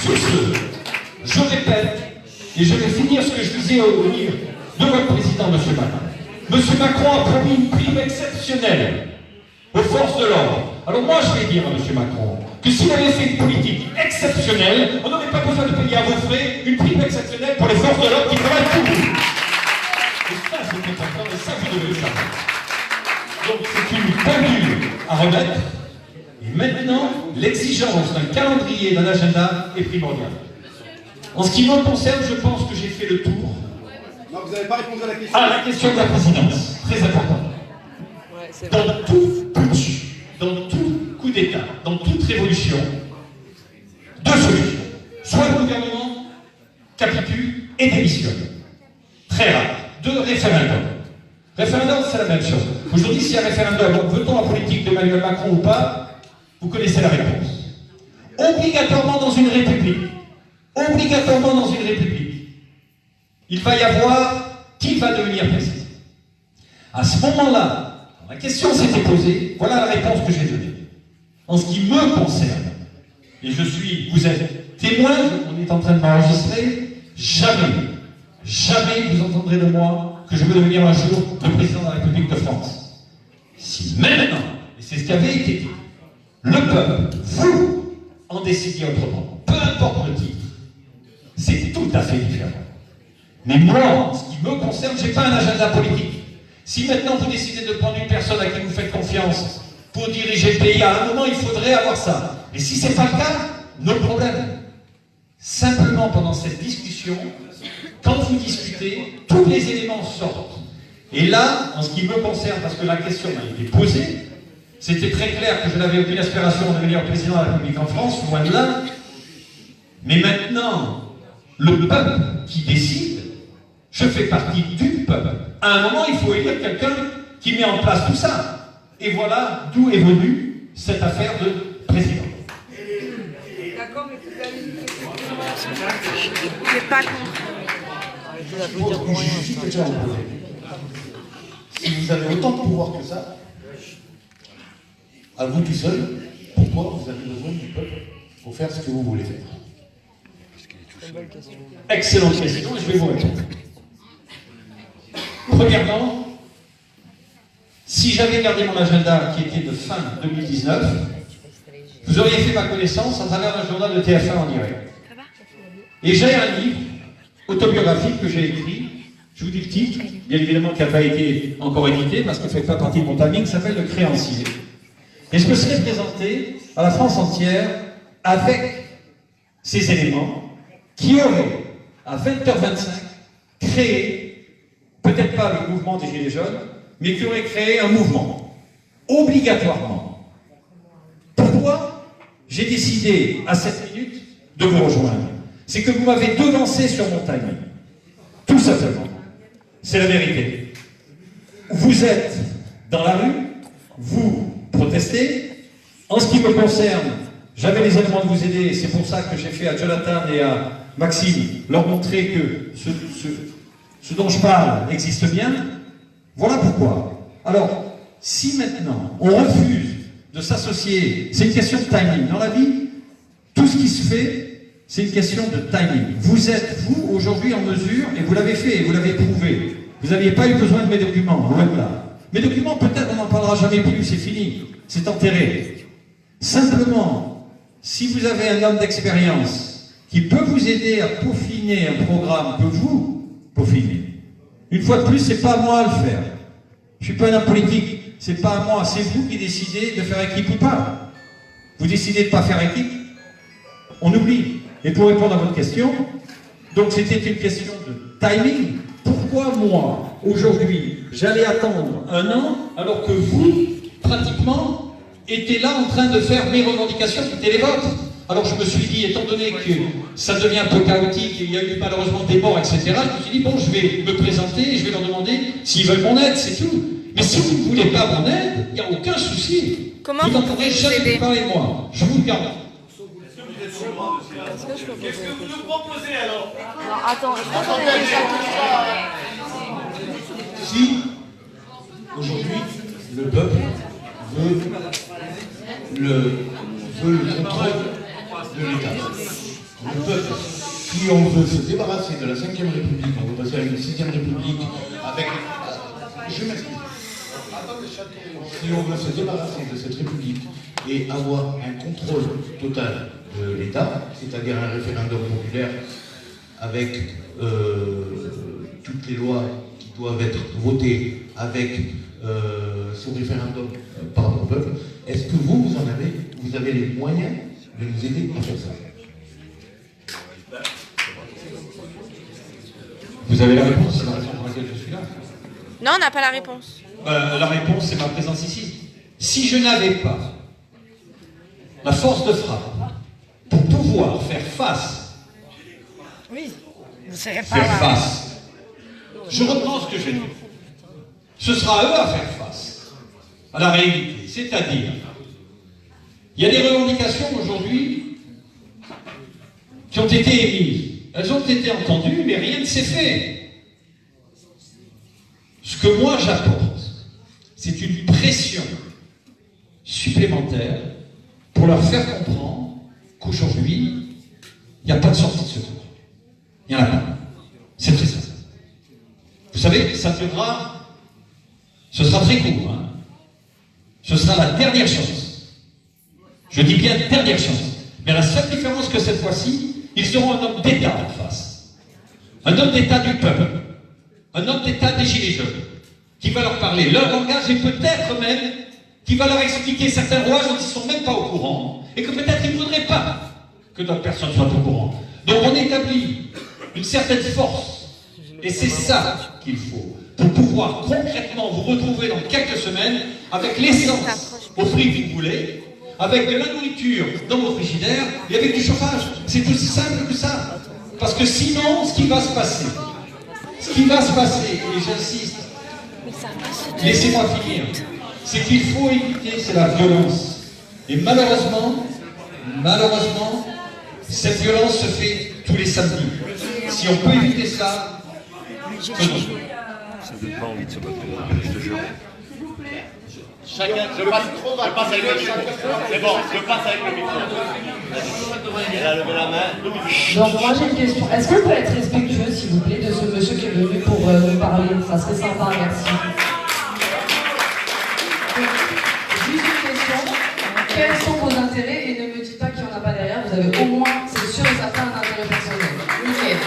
sur ce, je répète, et je vais finir ce que je disais au livre de votre président, M. Macron. M. Macron a promis une prime exceptionnelle aux forces de l'ordre. Alors moi, je vais dire à M. Macron que s'il avait fait une politique exceptionnelle, on n'aurait pas besoin de payer à vos frais une prime exceptionnelle pour les forces de l'ordre qui travaillent pour vous. Et ça, c'est important, et ça, vous devez le savoir. Donc, c'est une pendule à remettre. Et maintenant, l'exigence d'un calendrier, d'un agenda est primordiale. En ce qui me concerne, je pense que j'ai fait le tour. Non, vous n'avez pas répondu à la question. Ah, la question de la présidence, très importante. Dans tout putsch, dans tout coup d'État, dans toute révolution, deux solutions. Soit le gouvernement capitule et démissionne. Très rare. Deux référendums. Référendum, c'est la même chose. Aujourd'hui, s'il y a un référendum, veut-on la politique d'Emmanuel Macron ou pas? Vous connaissez la réponse. Obligatoirement dans une république. Obligatoirement dans une république. Il va y avoir qui va devenir président. À ce moment-là, la question s'était posée, voilà la réponse que j'ai donnée. En ce qui me concerne, et vous êtes témoin, on est en train de m'enregistrer, jamais vous entendrez de moi que je veux devenir un jour le président de la République de France. Si maintenant, et c'est ce qui avait été dit, le peuple, vous, en décidiez autrement, peu importe le titre, c'est tout à Mais moi, en ce qui me concerne, je n'ai pas un agenda politique. Si maintenant vous décidez de prendre une personne à qui vous faites confiance pour diriger le pays, à un moment, il faudrait avoir ça. Et si ce n'est pas le cas, nos problèmes. Simplement, pendant cette discussion, quand vous discutez, tous les éléments sortent. Et là, en ce qui me concerne, parce que la question m'a été posée, c'était très clair que je n'avais aucune aspiration de devenir président de la République en France, loin de là. Mais maintenant, le peuple qui décide, je fais partie du peuple. À un moment, il faut élire quelqu'un qui met en place tout ça. Et voilà d'où est venue cette affaire de président. D'accord, mais vous avez une question. J'ai pas compris. Si vous avez autant de pouvoir que ça, à vous tout seul, pourquoi vous avez besoin du peuple pour faire ce que vous voulez faire? Excellente question, et je vais vous répondre. Premièrement, si j'avais gardé mon agenda qui était de fin 2019, vous auriez fait ma connaissance à travers un journal de TF1 en direct. Et j'ai un livre autobiographique que j'ai écrit, je vous dis le titre, bien évidemment qui n'a pas été encore édité parce qu'il ne fait pas partie de mon timing, s'appelle Le Créancier. Et je me serais présenté à la France entière avec ces éléments qui auraient, à 20h25, créé, peut-être pas le mouvement des Gilets jaunes, mais qui auraient créé un mouvement, obligatoirement. Pourquoi j'ai décidé, à cette minute, de vous rejoindre? C'est que vous m'avez devancé sur mon timing. Tout simplement. C'est la vérité. Vous êtes dans la rue, vous protestez. En ce qui me concerne, j'avais les éléments de vous aider, c'est pour ça que j'ai fait à Jonathan et à Maxime leur montrer que ce dont je parle existe bien. Voilà pourquoi. Alors, si maintenant on refuse de s'associer, c'est une question de timing. Dans la vie, tout ce qui se fait, c'est une question de timing. Vous êtes, vous, aujourd'hui en mesure, et vous l'avez fait, et vous l'avez prouvé. Vous n'aviez pas eu besoin de mes documents, loin de là. Mes documents, peut-être, on n'en parlera jamais plus, c'est fini, c'est enterré. Simplement, si vous avez un homme d'expérience qui peut vous aider à peaufiner un programme que vous peaufinez, une fois de plus, c'est pas à moi à le faire. Je suis pas un homme politique, c'est pas à moi, c'est vous qui décidez de faire équipe ou pas. Vous décidez de pas faire équipe, on oublie. Et pour répondre à votre question, donc c'était une question de timing. Pourquoi moi, aujourd'hui, j'allais attendre un an alors que vous, pratiquement, étiez là en train de faire mes revendications qui étaient les vôtres? Alors je me suis dit, étant donné que ça devient un peu chaotique, et il y a eu malheureusement des morts, etc., je me suis dit, bon, je vais me présenter et je vais leur demander s'ils veulent mon aide, c'est tout. Mais si vous ne voulez pas mon aide, il n'y a aucun souci. Comment vous n'entendrez jamais parler de moi. Je vous le garantis. Qu'est-ce que vous nous proposez alors? Non, attends, je pense qu'on est déjà Si, aujourd'hui, le peuple veut le contrôle de l'État. Le peuple, si on veut se débarrasser de la 5e République, on veut passer à une 6e République avec... Je m'explique. Si on veut se débarrasser de cette République et avoir un contrôle total de l'État, c'est-à-dire un référendum populaire avec toutes les lois qui doivent être votées avec ce référendum par le peuple, est-ce que vous avez les moyens de nous aider à faire ça? Vous avez la réponse, c'est la raison pour laquelle je suis là. Non, on n'a pas la réponse. La réponse, c'est ma présence ici. Si je n'avais pas la force de frappe pour pouvoir faire face, Oui, vous serez pas faire là. face, je reprends ce que j'ai dit. Ce sera à eux à faire face à la réalité. C'est-à-dire, il y a des revendications aujourd'hui qui ont été émises. Elles ont été entendues, mais rien ne s'est fait. Ce que moi j'apporte, c'est une pression supplémentaire pour leur faire comprendre qu'aujourd'hui, il n'y a pas de sortie de secours. Il n'y en a pas. C'est très simple. Vous savez, ça tiendra, ce sera très court. Hein. Ce sera la dernière chance. Je dis bien dernière chance. Mais la seule différence que cette fois-ci, ils auront un homme d'État en face. un homme d'État du peuple, un homme d'État des Gilets jaunes, qui va leur parler leur langage et peut-être même qui va leur expliquer certains rouages dont ils ne sont même pas au courant et que peut-être ils ne voudraient pas que d'autres personnes soient au courant. Donc on établit une certaine force et c'est ça qu'il faut pour pouvoir concrètement vous retrouver dans quelques semaines avec l'essence au prix que vous voulez, avec de la nourriture dans vos frigidaires et avec du chauffage. C'est aussi simple que ça. Parce que sinon, ce qui va se passer, et j'insiste, laissez-moi finir, c'est qu'il faut éviter, c'est la violence. Et malheureusement, cette violence se fait tous les samedis. Si on peut éviter ça, faisons. Ça donne pas envie de se battre, je te jure. Chacun, je passe avec le micro. C'est bon, je passe avec le micro. Elle a levé la main. Donc moi j'ai une question. Est-ce que vous pouvez être respectueux, s'il vous plaît, de ce monsieur qui est venu pour nous parler? Ça serait sympa, merci. Donc, juste une question. Quels sont vos intérêts? Et ne me dites pas qu'il n'y en a pas derrière. Vous avez au moins, c'est sûr et certain, un intérêt personnel. Nickel.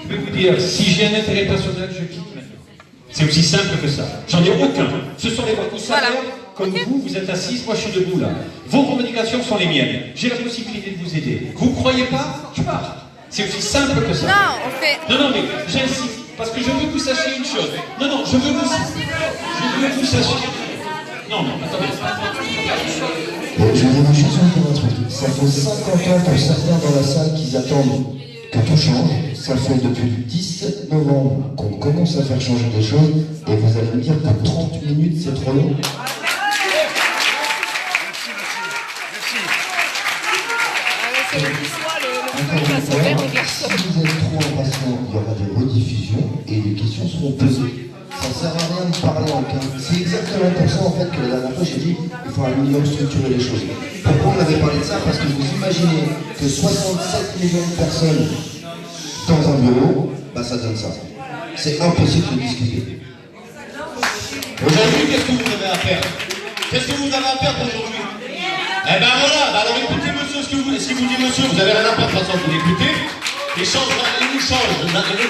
Je vais vous dire, si j'ai un intérêt personnel, je quitte maintenant. C'est aussi simple que ça. J'en ai aucun. Ce sont les vôtres. Vous savez, comme vous êtes assis, moi je suis debout là. Vos revendications sont les miennes. J'ai la possibilité de vous aider. Vous ne croyez pas? Je pars. C'est aussi simple que ça. Non, on fait... Non, mais j'insiste. Parce que je veux que vous sachiez une chose. Non, je veux que vous sachiez... Non, attendez. Je vais vous dire un truc. Ça fait 50 ans pour certains dans la salle qu'ils attendent que tout change. Ça fait depuis le 17 novembre qu'on commence à faire changer des choses. Et vous allez me dire que 30 minutes, c'est trop long. Encore une fois, si vous êtes trop impatient, il y aura des rediffusions et les questions seront posées. Ça ne sert à rien de parler en quinte. C'est exactement pour ça en fait que la dernière fois j'ai dit qu'il faut un minimum structurer les choses. Pourquoi on avait parlé de ça? Parce que vous imaginez que 67 millions de personnes dans un bureau, bah ça donne ça. C'est impossible de discuter. Aujourd'hui, qu'est-ce que vous avez à faire? Qu'est-ce que vous avez à faire aujourd'hui? Eh ben voilà, alors écoutez monsieur, ce qu'il vous dit monsieur, vous avez rien à faire de toute façon, vous l'écoutez. Il nous change, il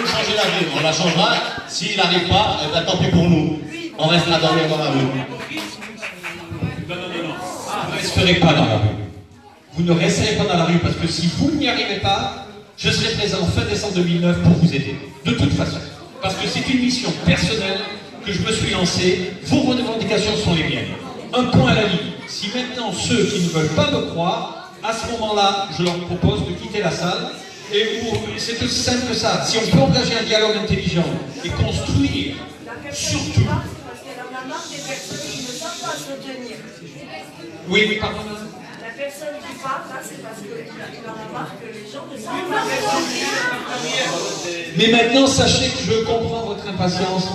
nous changer la vie, on la changera. S'il n'arrive pas, eh ben, tant pis pour nous. On restera dormir dans la rue. Non. Vous ne resterez pas dans la rue. Vous ne resterez pas dans la rue parce que si vous n'y arrivez pas, je serai présent fin décembre 2009 pour vous aider. De toute façon. Parce que c'est une mission personnelle que je me suis lancée. Vos revendications sont les miennes. Un point à la ligne. Si maintenant ceux qui ne veulent pas me croire, à ce moment-là, je leur propose de quitter la salle. Et c'est aussi simple que ça. Si on peut engager un dialogue intelligent et construire, surtout. Parce qu'il y en a marre des personnes qui ne savent pas se tenir. Oui, pardon. La personne qui parle, là, c'est parce qu'il en a marre que les gens ne savent pas se tenir. Mais maintenant, sachez que je comprends votre impatience.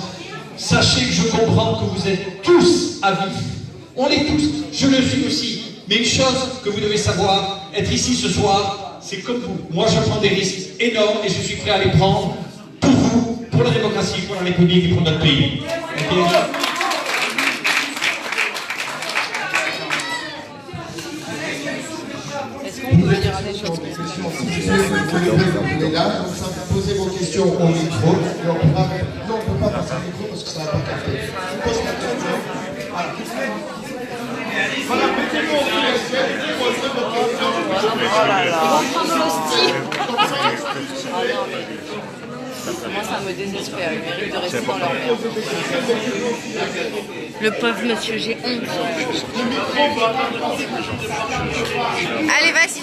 Sachez que je comprends que vous êtes tous à vif. On l'est tous. Je le suis aussi. Mais une chose que vous devez savoir, être ici ce soir, c'est comme vous. Moi, je prends des risques énormes et je suis prêt à les prendre pour vous, pour la démocratie, pour la République et pour notre pays. Okay. Est-ce qu'on peut dire des choses? Vous êtes là, donc ça vous posez vos questions au micro. Et on pourra... Non, on ne peut pas passer au micro parce que ça ne va pas capter. Je vous pose la question. Voilà. Voilà, mettez-vous au silencieux et posez vos questions. Oh là là. Moi, ça me désespère. Ils méritent de rester dans leur merde. Le pauvre monsieur, j'ai honte. Allez, vas-y.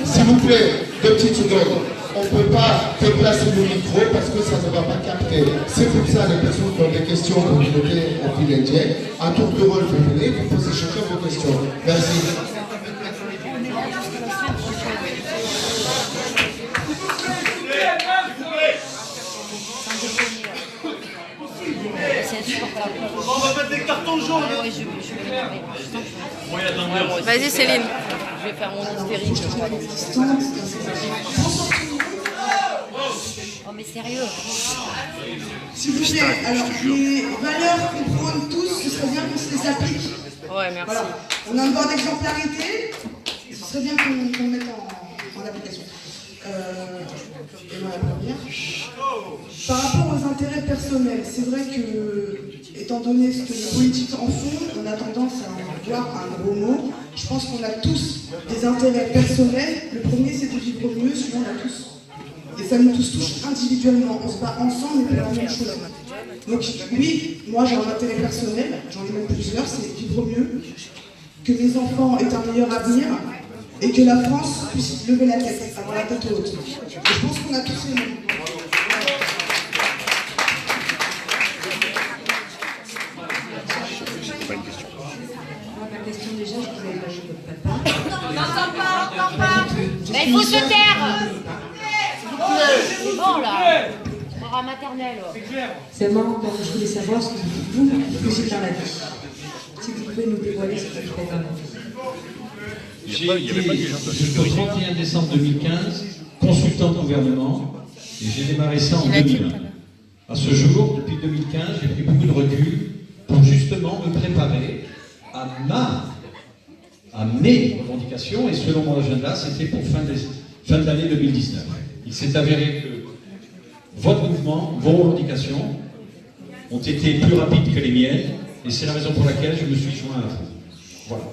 S'il vous plaît, 2 petites secondes. On ne peut pas déplacer le micro parce que ça ne va pas capter. C'est pour ça les personnes qui ont des questions que vous mettez au fil indien. À tour de rôle, vous venez, vous posez chacun vos questions. Merci. C'est insupportable. On va mettre des cartons jaunes. Oui, je vais Vas-y, Céline. Je vais faire mon hystérique. Oh, mais sérieux. S'il vous plaît, alors les valeurs qu'on prône tous, ce serait bien qu'on se les applique. Ouais, merci. Voilà. On a un devoir d'exemplarité. ce serait bien qu'on le mette en application. Et voilà, la première. Par rapport aux intérêts personnels, c'est vrai que, étant donné ce que les politiques en font, on a tendance à en voir un gros mot. Je pense qu'on a tous des intérêts personnels. Le premier, c'est de vivre mieux, celui-là, on a tous. Et ça nous touche individuellement. On se bat ensemble pour la même chose. Donc oui, moi j'ai un intérêt personnel, j'en ai même plusieurs, c'est vivre mieux, que mes enfants aient un meilleur avenir, et que la France puisse lever la tête, avoir la tête haute. Et je pense qu'on a tous les mêmes. Ma question déjà, je vous avais lâché votre papa. On n'entend pas. Mais il faut se taire. C'est bon là. On aura maternelle. C'est moi, je voulais savoir ce que vous faisiez dans la vie. Si vous pouvez nous dévoiler ce que vous faites dans la vie. J'ai été jusqu'au 31 décembre 2015 consultant de gouvernement et j'ai démarré ça en 2001. À ce jour, depuis 2015, j'ai pris beaucoup de recul pour justement me préparer à mes revendications et selon mon agenda, c'était pour fin de l'année 2019. Il s'est avéré que votre mouvement, vos revendications ont été plus rapides que les miennes et c'est la raison pour laquelle je me suis joint à vous. Voilà.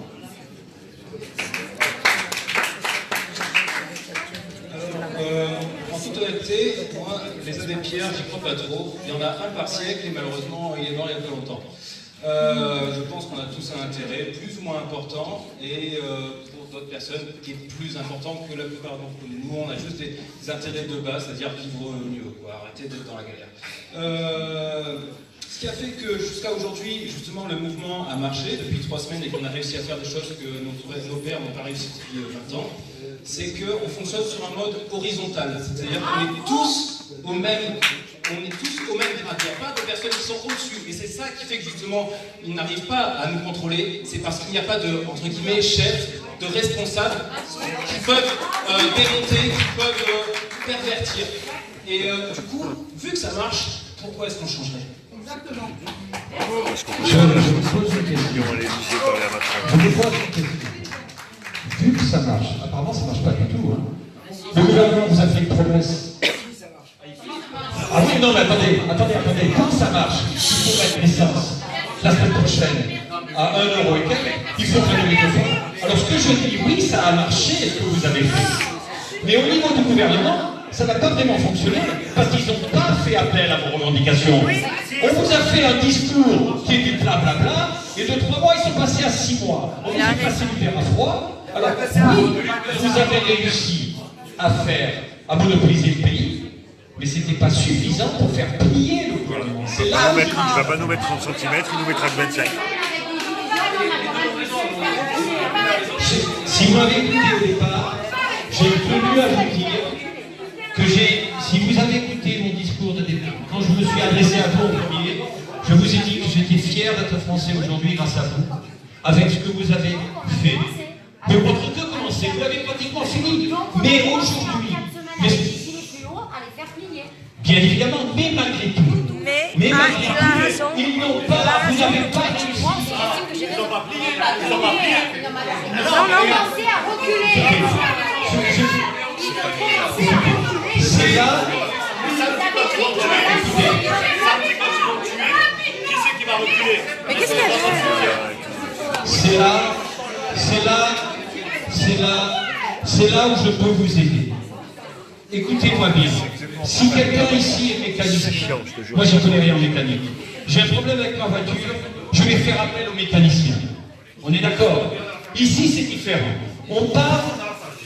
En toute honnêteté, moi, les abbés Pierre, j'y crois pas trop. Il y en a un par siècle et malheureusement, il est mort il y a pas longtemps. Je pense qu'on a tous un intérêt plus ou moins important et pour d'autres personnes qui est plus important que la plupart d'entre nous. Nous, on a juste des intérêts de base, c'est-à-dire vivre mieux, quoi, arrêter d'être dans la galère. Ce qui a fait que jusqu'à aujourd'hui, justement, le mouvement a marché depuis 3 semaines et qu'on a réussi à faire des choses que nos pères n'ont pas réussi depuis 20 ans, c'est qu'on fonctionne sur un mode horizontal. C'est-à-dire qu'on est tous au même grade. Il n'y a pas de personnes qui sont au-dessus. Et c'est ça qui fait que justement, ils n'arrivent pas à nous contrôler. C'est parce qu'il n'y a pas de, entre guillemets, chefs, de responsables qui peuvent démonter, qui peuvent pervertir. Et du coup, vu que ça marche, pourquoi est-ce qu'on changerait ? Exactement. Je vous pose une question. Je vous pose une question. Vu que ça marche, apparemment ça ne marche pas du tout. Hein. Le gouvernement vous a fait une promesse. Ah oui, non, mais attendez. Quand ça marche, il faut mettre l'essence la semaine prochaine à 1 € et quelques, il faut faire le microphone. Alors ce que je dis, oui, ça a marché ce que vous avez fait. Mais au niveau du gouvernement, ça n'a pas vraiment fonctionné parce qu'ils n'ont pas fait appel à vos revendications. On vous a fait un discours qui est du blablabla et de 3 mois, ils sont passés à 6 mois. On vous a passé du verre à froid. Alors oui, vous avez réussi à monopoliser le pays, mais ce n'était pas suffisant pour faire plier le gouvernement. C'est là où il ne va pas nous mettre 30 cm, il nous mettra que 25. Si vous m'avez écouté au départ, j'ai tenu à vous dire que si vous avez écouté mon discours de début, quand je me suis adressé à vous en premier, je vous ai dit que j'étais fier d'être français aujourd'hui grâce à vous, avec ce que vous avez fait. Mais votre que commencer, vous l'avez pratiquement fini. Mais aujourd'hui, bien évidemment, mais malgré tout, ils n'ont pas, vous n'avez pas réussi. Ils n'ont pas plié. Ils ont commencé à reculer. C'est là. Qui c'est qui va reculer? Mais qu'est-ce qu'il y a? C'est là où je peux vous aider. Écoutez-moi bien. Si quelqu'un ici est mécanicien, moi je ne connais rien en mécanique, j'ai un problème avec ma voiture, je vais faire appel au mécanicien. On est d'accord? Ici c'est différent. On parle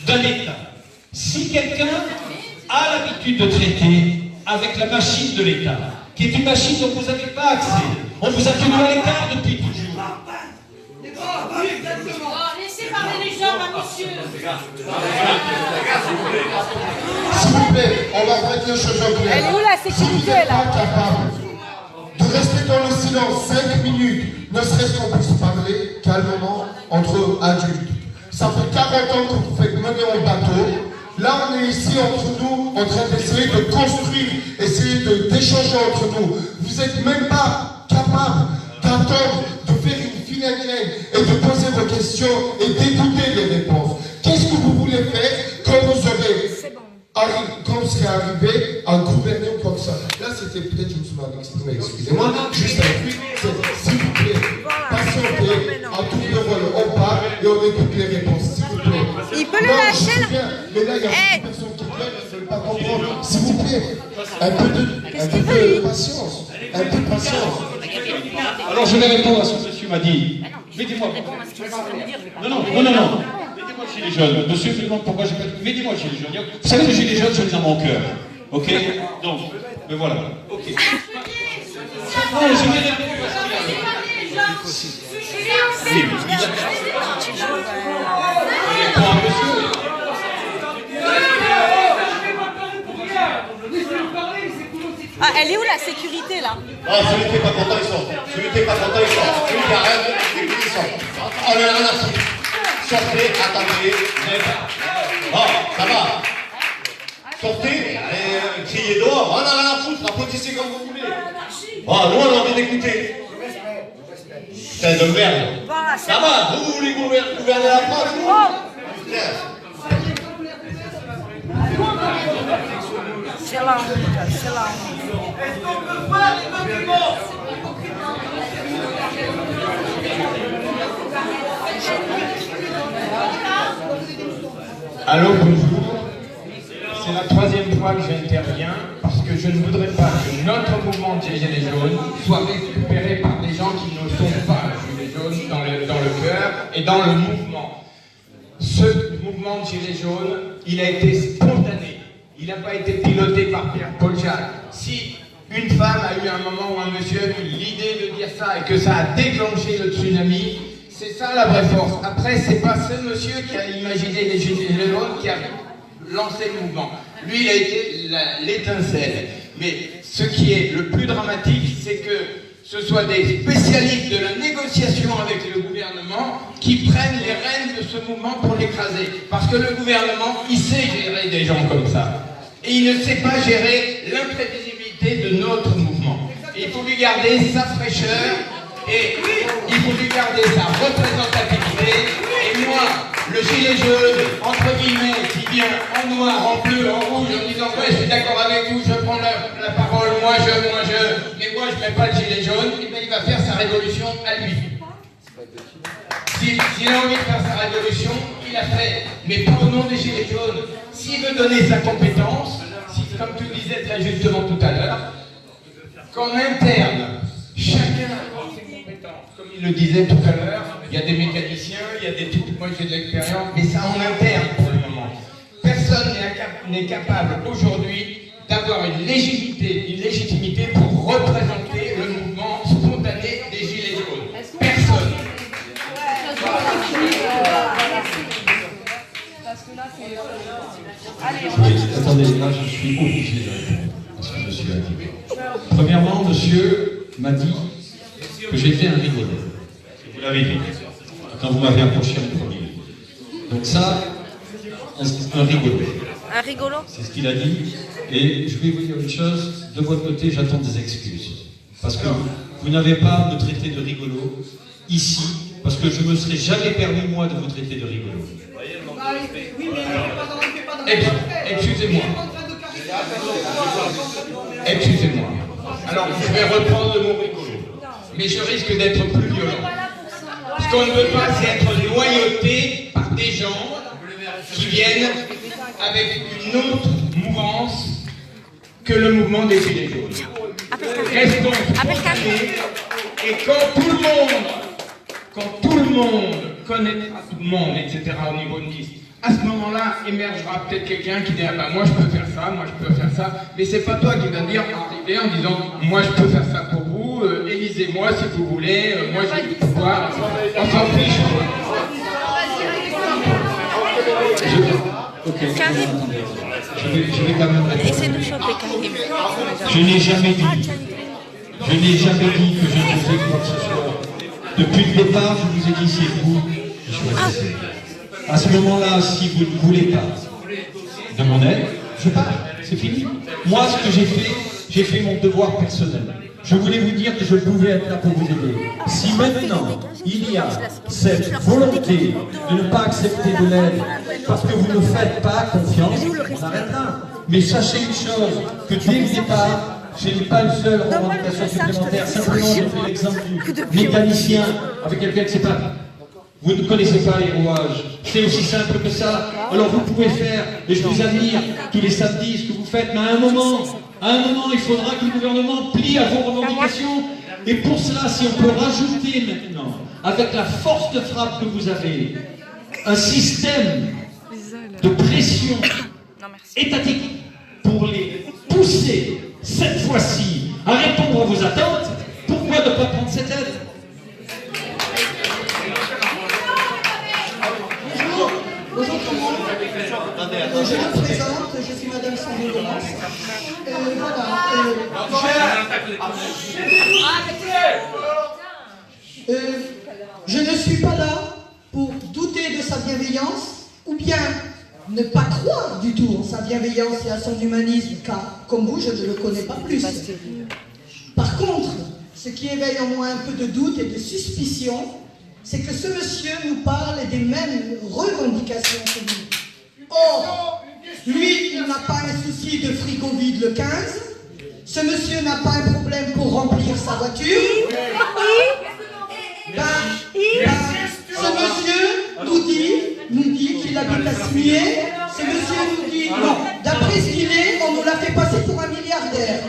d'un État. Si quelqu'un a l'habitude de traiter avec la machine de l'État, qui est une machine dont vous n'avez pas accès, on vous a tenu à l'écart depuis toujours. Laissez parler les gens, là, monsieur. S'il vous plaît, on va mettre les choses au clair. Elle est où la sécurité, si vous n'êtes là? pas capable de rester dans le silence 5 minutes, ne serait-ce qu'on puisse parler calmement entre adultes. Ça fait 40 ans que vous faites mener en bateau. Là, on est ici entre nous, en train d'essayer de construire, essayer d'échanger entre nous. Vous n'êtes même pas capable d'attendre, de faire une finalité et de poser vos questions et d'écouter les réponses. Qu'est-ce arrive, comme ce qui est arrivé, à gouverner ou comme ça. Là, c'était peut-être, je me suis mal exprimé, excusez-moi, juste un truc, s'il vous plaît, patientez, à tour de rôle, on part et on écoute les réponses, s'il vous plaît. Il peut le lâcher là. Mais là, il y a beaucoup de personnes qui viennent, elles ne veulent pas comprendre. S'il vous plaît, un peu de patience, un peu de patience. Alors je vais répondre à ce que monsieur m'a dit. Mettez-moi. Non. Mettez-moi le gilet jaune. Monsieur me demande pourquoi j'ai pas dit. Mettez-moi le gilet jaune. Vous savez, le gilet jaune, je l'ai dans mon cœur. Ok. Donc, mais voilà. Ok. Non, je vais répondre parce qu'il Ah, elle est où la sécurité là? Ah, celui qui n'est pas content, il sort. Celui qui n'est pas content, il sort. Celui qui arrête, il sort. Oh là là, sortez, attendez. Oh, ça va. Sortez, criez dehors. On a rien à foutre, applaudissez comme vous voulez. Oh, nous, on a envie d'écouter. C'est de merde. Ça va, vous voulez gouverner la France? C'est la honte, c'est la honte. Allô, bonjour. C'est la troisième fois que j'interviens parce que je ne voudrais pas que notre mouvement de Gilets jaunes soit récupéré par des gens qui ne sont pas Gilets jaunes dans le cœur et dans le mouvement. Ce mouvement de Gilets jaunes, il a été spontané. Il n'a pas été piloté par Pierre-Paul Jacques. Si une femme a eu un moment ou un monsieur a eu l'idée de dire ça et que ça a déclenché le tsunami, c'est ça la vraie force. Après, c'est pas ce monsieur qui a imaginé les Gilets jaunes qui a lancé le mouvement. Lui, il a été l'étincelle. Mais ce qui est le plus dramatique, c'est que ce soit des spécialistes de la négociation avec le gouvernement qui prennent les rênes de ce mouvement pour l'écraser. Parce que le gouvernement, il sait gérer des gens comme ça. Et il ne sait pas gérer l'imprévisibilité de notre mouvement. Et il faut lui garder sa fraîcheur et il faut lui garder sa représentativité. Et moi, le gilet jaune, entre guillemets, qui vient en noir, en bleu, en rouge, en disant ouais, je suis d'accord avec vous, je prends la parole, mais moi je mets pas le gilet jaune, et bien il va faire sa révolution à lui. S'il a envie de faire sa révolution, il a fait. Mais pour le nom des gilets jaunes, s'il veut donner sa compétence, comme tu disais très justement tout à l'heure, qu'en interne, chacun a ses compétences. Comme il le disait tout à l'heure, il y a des mécaniciens, il y a des types, moi j'ai de l'expérience, mais ça en interne pour le moment. Personne n'est capable aujourd'hui d'avoir une légitimité pour représenter le mouvement spontané des Gilets jaunes. Personne. Attendez, là je suis obligé de répondre à ce que monsieur a dit. Premièrement, monsieur m'a dit que j'étais un rigolo. Vous l'avez dit, quand vous m'avez approché en premier. Donc ça, un rigolo. Un rigolo? C'est ce qu'il a dit. Et je vais vous dire une chose, de votre côté, j'attends des excuses. Parce que vous n'avez pas à me traiter de rigolo ici, parce que je ne me serais jamais permis, moi, de vous traiter de rigolo. Excusez-moi. Excusez-moi. Alors, je vais reprendre le mot rigolo. Mais je risque d'être plus violent. Ce qu'on ne veut pas, c'est être noyauté par des gens qui viennent avec une autre mouvance que le mouvement des Gilets jaunes. Restons spontanés, et quand tout le monde connaîtra tout le monde, etc., au niveau de Nice, à ce moment-là, émergera peut-être quelqu'un qui dira bah, moi je peux faire ça, moi je peux faire ça, mais c'est pas toi qui vas dire arriver en disant moi je peux faire ça pour vous, élisez-moi si vous voulez, moi j'ai du pouvoir, on s'en fiche. Ok, Karim. Je vais quand même répondre. Essaie de choper Karim. Je n'ai jamais dit que je ne faisais quoi que ce soit. Depuis le départ, je vous ai dit c'est vous qui choisissez. À ce moment-là, si vous ne voulez pas de mon aide, je pars, c'est fini. Moi, ce que j'ai fait mon devoir personnel. Je voulais vous dire que je pouvais être là pour vous aider. Si maintenant, il y a cette volonté de ne pas accepter de l'aide parce que vous ne faites pas confiance, on arrête là. Mais sachez une chose, que dès le départ, je n'ai pas une seule revendication supplémentaire. Simplement, je fais l'exemple du mécanicien avec quelqu'un qui ne sait pas. Vous ne connaissez pas les rouages. C'est aussi simple que ça. Alors vous pouvez faire, et je vous admire, tous les samedis, ce que vous faites, mais à un moment, il faudra que le gouvernement plie à vos revendications. Et pour cela, si on peut rajouter maintenant, avec la force de frappe que vous avez, un système de pression étatique pour les pousser, cette fois-ci, à répondre à vos attentes, pourquoi ne pas prendre cette aide? Bonjour tout le monde. Je me présente, je suis Madame Sandrine Gomas. Je ne suis pas là pour douter de sa bienveillance ou bien ne pas croire du tout en sa bienveillance et à son humanisme, car comme vous, je ne le connais pas plus. Par contre, ce qui éveille en moi un peu de doute et de suspicion, c'est que ce monsieur nous parle des mêmes revendications que nous. Or, lui, il n'a pas un souci de frigo vide le 15. Ce monsieur n'a pas un problème pour remplir sa voiture. Ce monsieur nous dit qu'il habite à Signé. Ce monsieur nous dit, non, d'après ce qu'il est, on nous l'a fait passer pour un milliardaire.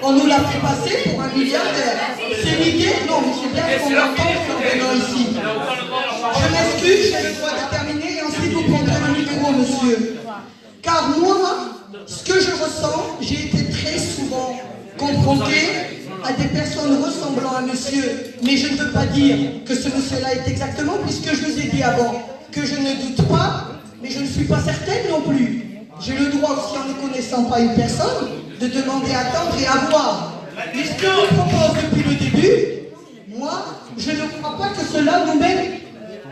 On nous l'a fait passer pour un milliardaire. C'est l'idée? Non, mais c'est bien qu'on l'entende en venant ici. Je m'excuse, j'ai le droit de terminer et ensuite vous prendrez le micro, monsieur. Car moi, ce que je ressens, j'ai été très souvent confronté à des personnes ressemblant à monsieur, mais je ne veux pas dire que ce monsieur-là est exactement, puisque je vous ai dit avant que je ne doute pas, mais je ne suis pas certaine non plus. J'ai le droit aussi, en ne connaissant pas une personne, de demander à attendre et à voir. Mais ce que je propose depuis le début, moi, je ne crois pas que cela nous mène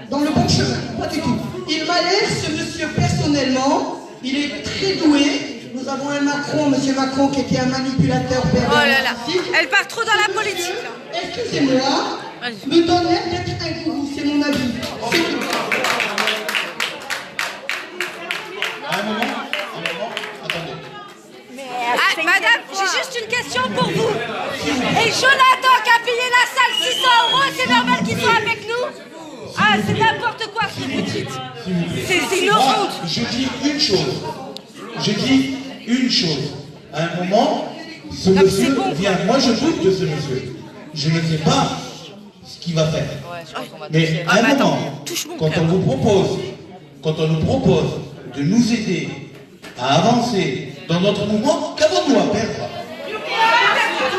dans le bon chemin. Pas du tout. Il m'a l'air, ce monsieur, personnellement, il est très doué. Nous avons un Macron, monsieur Macron, qui était un manipulateur pervers. Oh là là, elle part trop dans la politique. Excusez-moi, me donne l'air d'être un gourou, c'est mon avis. C'est tout. Attendez. Ah, madame, j'ai juste une question pour vous. Et Jonathan qui a payé la salle 600 €, c'est normal qu'il soit avec nous? Ah, c'est n'importe quoi ce que vous dites. C'est une honte. Je dis une chose. Je dis une chose. À un moment, ce monsieur vient. Moi, je doute de ce monsieur. Je ne sais pas ce qu'il va faire. Mais à un moment, quand on nous propose de nous aider à avancer dans notre mouvement, qu'avons-nous à perdre?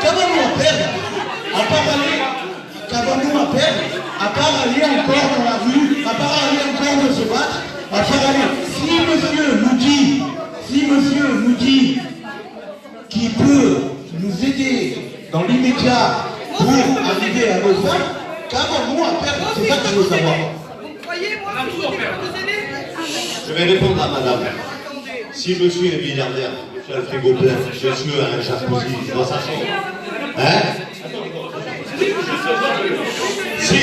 Qu'avons-nous à perdre? Qu'avons-nous à perdre? À part aller encore dans la rue, à part aller encore de se battre, à part aller. Si monsieur nous dit qu'il peut nous aider dans l'immédiat pour arriver à nos fins, qu'avons-nous à perdre? C'est ça que je veux savoir. Je vais répondre à madame. Si monsieur est milliardaire, j'ai le frigo plein, monsieur a un jacuzzi dans sa chambre. Hein? Si,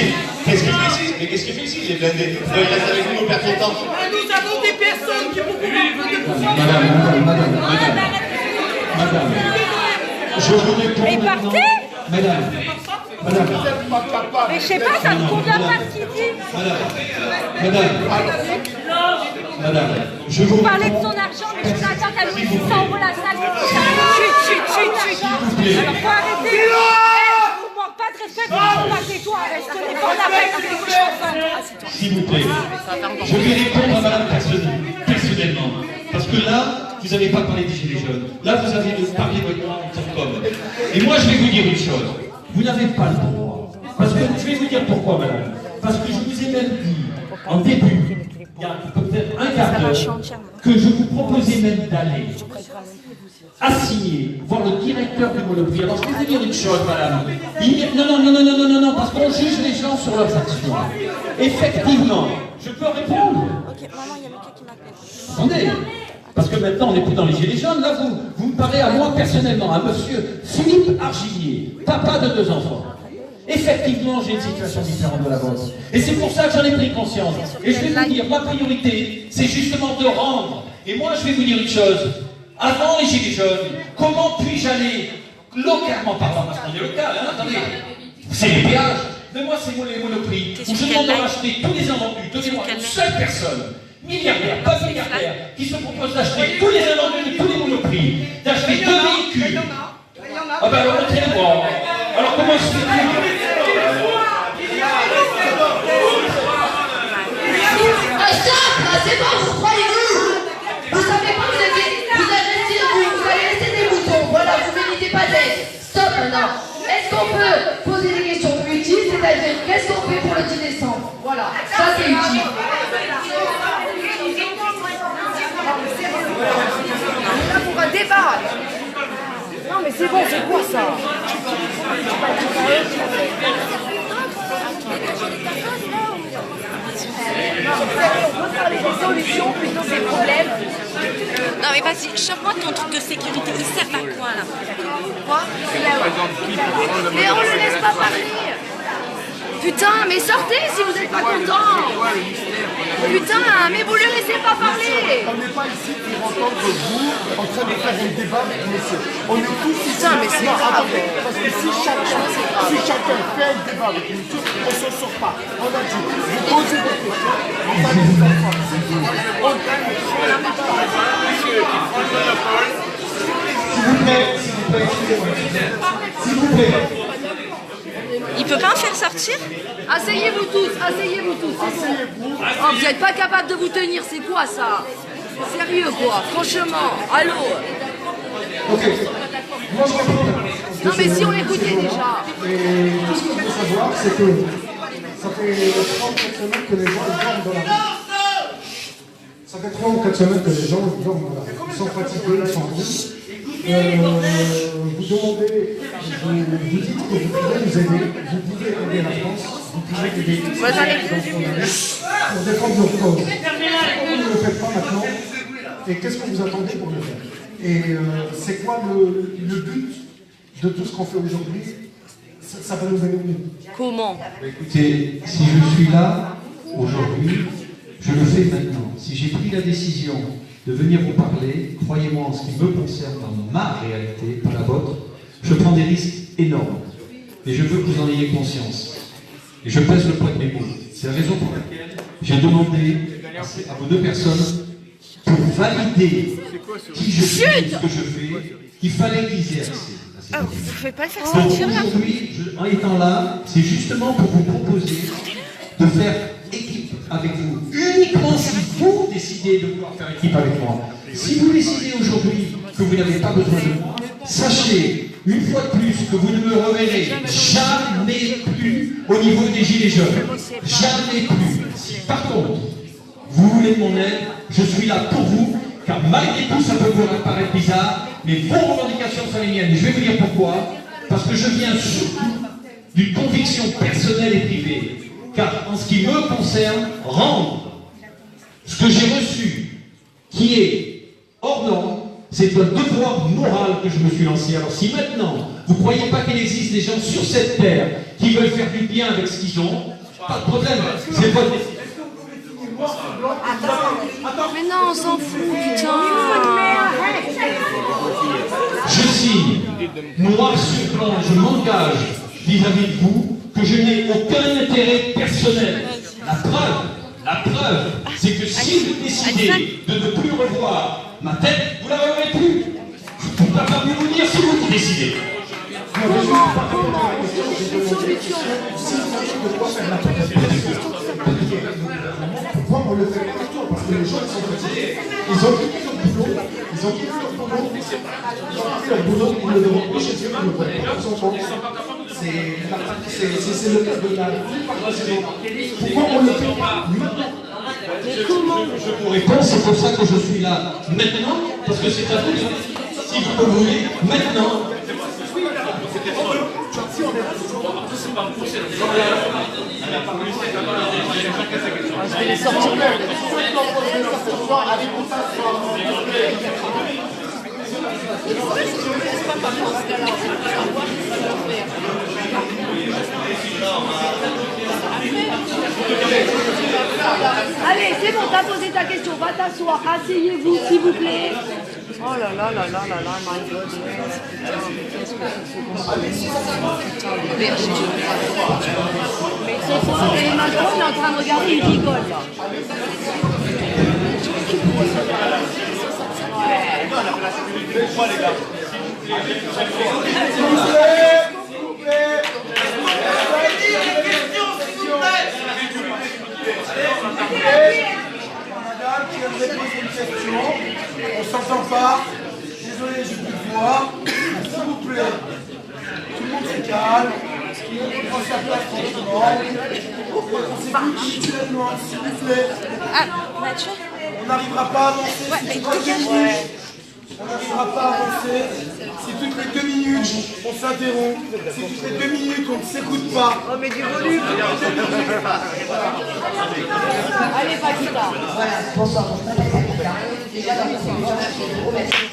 qu'est-ce qu'il fait ici? Mais qu'est-ce qu'il fait ici? Il est blindé. Il reste avec nous, on perd son temps. Nous avons des personnes qui vont pouvoir... Madame, je vous réponds. Mais partez! Madame. Mais je sais pas, ça ne convient pas ce qu'il dit. Madame, je vous parlez de son argent, mais Jonathan a loué 600 € la salle. Chut. Alors faut arrêter. Je vous manque pas de respect pour la tais-toi. Je te défends la paix. S'il vous plaît, je vais répondre à madame personnellement. Parce que là, vous n'avez pas parlé des Gilets jaunes. Là, vous avez parlé de votre nom comme. Et moi, je vais vous dire une chose. Vous n'avez pas le droit. Parce que je vais vous dire pourquoi, madame. Parce que je vous ai même dit, en début, il y a peut-être un quart d'heure, que je vous proposais même d'aller assigner, voir le directeur du Monoprix. Alors, je vais vous dire une chose, madame. Non, parce qu'on juge les gens sur leurs actions. Effectivement, je peux répondre. Ok, maman, il y a quelqu'un qui m'appelle. Attendez, parce que maintenant on n'est plus dans les Gilets jaunes, là vous me parlez à moi personnellement, à monsieur Philippe Argilier, papa de 2 enfants. Effectivement, j'ai une situation différente de la vôtre. Et c'est pour ça que j'en ai pris conscience. Et je vais vous dire, ma priorité, c'est justement de rendre. Et moi, je vais vous dire une chose. Avant les Gilets jaunes, comment puis-je aller, localement parlant, parce qu'on est local, hein, attendez, c'est les péages, mais moi, c'est les monoprix, où je demande de racheter tous les invendus. Donnez-moi une seule personne, milliardaire, pas milliardaire, qui se propose d'acheter tous les invendus de tous les monoprix, d'acheter 2 véhicules. Ah ben alors, montrez-moi. Alors, comment je fais? C'est bon, vous croyez-vous? Vous savez pas, vous allez laisser des moutons, voilà, vous méritez pas d'aide. Stop maintenant. Est-ce qu'on peut poser des questions utiles, c'est-à-dire qu'est-ce qu'on fait pour le 10 décembre? Voilà, ça c'est utile. Là pour un débat. Non mais c'est bon, c'est quoi ça? On peut parler des solutions plutôt que des problèmes. Non mais vas-y, chope-moi ton truc de sécurité, il sert à quoi là? Quoi? Mais on le laisse pas parler. Putain, mais sortez si vous êtes pas content. Putain, mais vous le laissez pas parler. On n'est pas ici pour entendre vous en train de faire un débat avec monsieur. On est tous ici. Putain, mais c'est grave. Parce que si chacun fait un débat avec monsieur, on ne s'en sort pas. On a dit, vous posez des questions, vous allez vous entendre. On gagne. S'il vous plaît, excusez-moi. S'il vous plaît. Il peut pas en faire sortir? Asseyez-vous tous, asseyez-vous tous. Oh, vous n'êtes pas capable de vous tenir, c'est quoi ça? Sérieux quoi, franchement, allô? Ok. Moi je réponds. Non mais si on l'écoutait déjà. Et tout ce qu'il faut savoir, c'est que ça fait 3 ou 4 semaines que les gens dorment dans la rue. Ça fait 3 ou 4 semaines que les gens dorment dans la rue. Ils sont fatigués, ils sont en route. Vous demandez, vous dites que vous pouvez nous aider, vous pouvez aider la France, vous pouvez aider Moi j'en ai pour défendre nos causes. Pourquoi vous ne le faites pas maintenant? Et qu'est-ce que vous attendez pour le faire? Et c'est quoi le but de tout ce qu'on fait aujourd'hui? Ça va nous aider mieux. Comment? Écoutez, si je suis là aujourd'hui, je le fais maintenant. Si j'ai pris la décision de venir vous parler, croyez-moi, en ce qui me concerne, dans ma réalité, pas la vôtre, je prends des risques énormes. Et je veux que vous en ayez conscience. Et je pèse le poids de mes mots. C'est la raison pour laquelle j'ai demandé à vos 2 personnes, pour valider qui je suis, ce que je fais, qu'il fallait qu'ils aient accès. Oh, vous ne pouvez pas le faire Donc sortir là? aujourd'hui, en étant là, c'est justement pour vous proposer de faire équipe avec vous. Uniquement si vous décidez de vouloir faire équipe avec moi. Si vous décidez aujourd'hui que vous n'avez pas besoin de moi, sachez une fois de plus que vous ne me reverrez jamais plus au niveau des Gilets jaunes. Jamais plus. Si par contre, vous voulez de mon aide, je suis là pour vous, car malgré tout, ça peut vous paraître bizarre, mais vos revendications sont les miennes. Et je vais vous dire pourquoi. Parce que je viens surtout d'une conviction personnelle et privée. Car en ce qui me concerne, rendre ce que j'ai reçu, qui est hors norme, c'est un devoir moral que je me suis lancé. Alors si maintenant, vous ne croyez pas qu'il existe des gens sur cette terre qui veulent faire du bien avec ce qu'ils ont, pas de problème, c'est votre décision. Mais non, on s'en fout, putain. Je signe, noir sur blanc, je m'engage vis-à-vis de vous que je n'ai aucun intérêt personnel. La preuve, c'est que si vous décidez de ne plus revoir ma tête, vous ne la reverrez plus. Je ne peux pas vous dire si vous décidez. Pourquoi on le fait pas tout? Parce que les gens sont fatigués. Ils ont quitté leur boulot, ils ont quitté leur boulot, ils ne demandent pas chez eux, ils ne voient pas leurs enfants. C'est le cas de la plupart des gens. Pourquoi on le fait pas maintenant? Je vous réponds, c'est pour ça que je suis là maintenant, parce que c'est à vous. Si vous le voulez, maintenant. Je vais les sortir là. poser ta question. Va t'asseoir. Asseyez-vous, s'il vous plaît. Oh là là là là là là, my God. C'est quoi? Et Macron est en train de regarder, il rigole là. Madame qui aimerait poser une question, on s'entend pas. Désolé, j'ai plus de voix. S'il vous plaît, tout le monde se calme. Tout le monde prend sa place tranquillement. On s'écoute mutuellement, s'il vous plaît. Ah, Mathieu. On n'arrivera pas à avancer. Ouais, si mais toutes les 2 minutes. On n'arrivera pas à avancer. Si toutes les 2 minutes, on s'interrompt. Si toutes les 2 minutes, on ne s'écoute pas. Oh, mais du volume. Allez, Paquita. Voilà, bonsoir. Je m'appelle Paquita. Déjà, dans le premier temps, je vous remercie.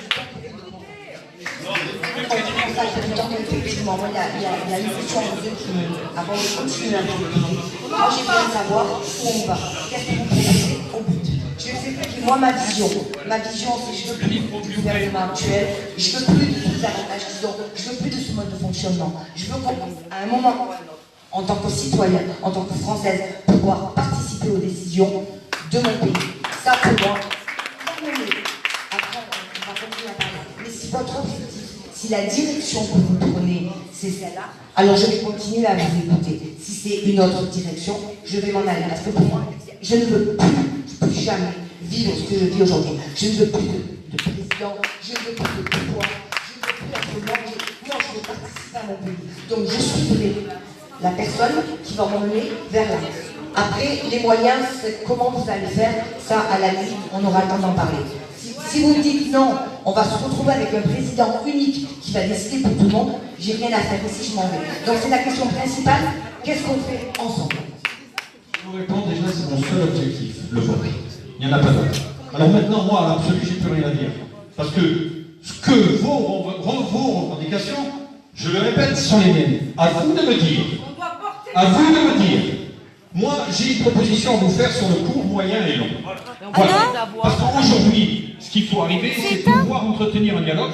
Effectivement, il y a une question avant de continuer à vous. Moi, j'ai besoin de savoir où on va. Qu'est-ce que vous proposez au but? Je vais vous expliquer moi ma vision. Ma vision, c'est que je veux plus du gouvernement actuel, je veux plus de tous les avantages qu'ils ont, je veux plus de ce mode de fonctionnement. Je veux qu'à un moment, en tant que citoyen, en tant que Française, pouvoir participer aux décisions de mon pays. Ça, pour moi, après, on va continuer à parler. Mais si votre objectif, si la direction que vous prenez, c'est celle-là, alors je vais continuer à vous écouter. Si c'est une autre direction, je vais m'en aller. Parce que pour moi, je ne veux plus jamais vivre ce que je vis aujourd'hui. Je ne veux plus de président, je ne veux plus de pouvoir, je ne veux plus être mangé. Non, je veux participer à mon pays. Donc je suis la personne qui va m'emmener vers là. Après, les moyens, comment vous allez faire, ça, à la limite, on aura le temps d'en parler. Si vous me dites non, on va se retrouver avec un président unique qui va décider pour tout le monde, j'ai rien à faire ici, je m'en vais. Donc c'est la question principale, qu'est-ce qu'on fait ensemble? Je vous réponds déjà, c'est mon seul objectif, le vote. Il n'y en a pas d'autre. Alors maintenant, moi, à l'absolu, j'ai plus rien à dire. Parce que ce que vos revendications, je le répète, sont les miennes. À vous de me dire. À vous de me dire. Moi, j'ai une proposition à vous faire sur le court, moyen et long. Voilà. Parce qu'aujourd'hui, ce qu'il faut arriver, c'est pouvoir entretenir un dialogue.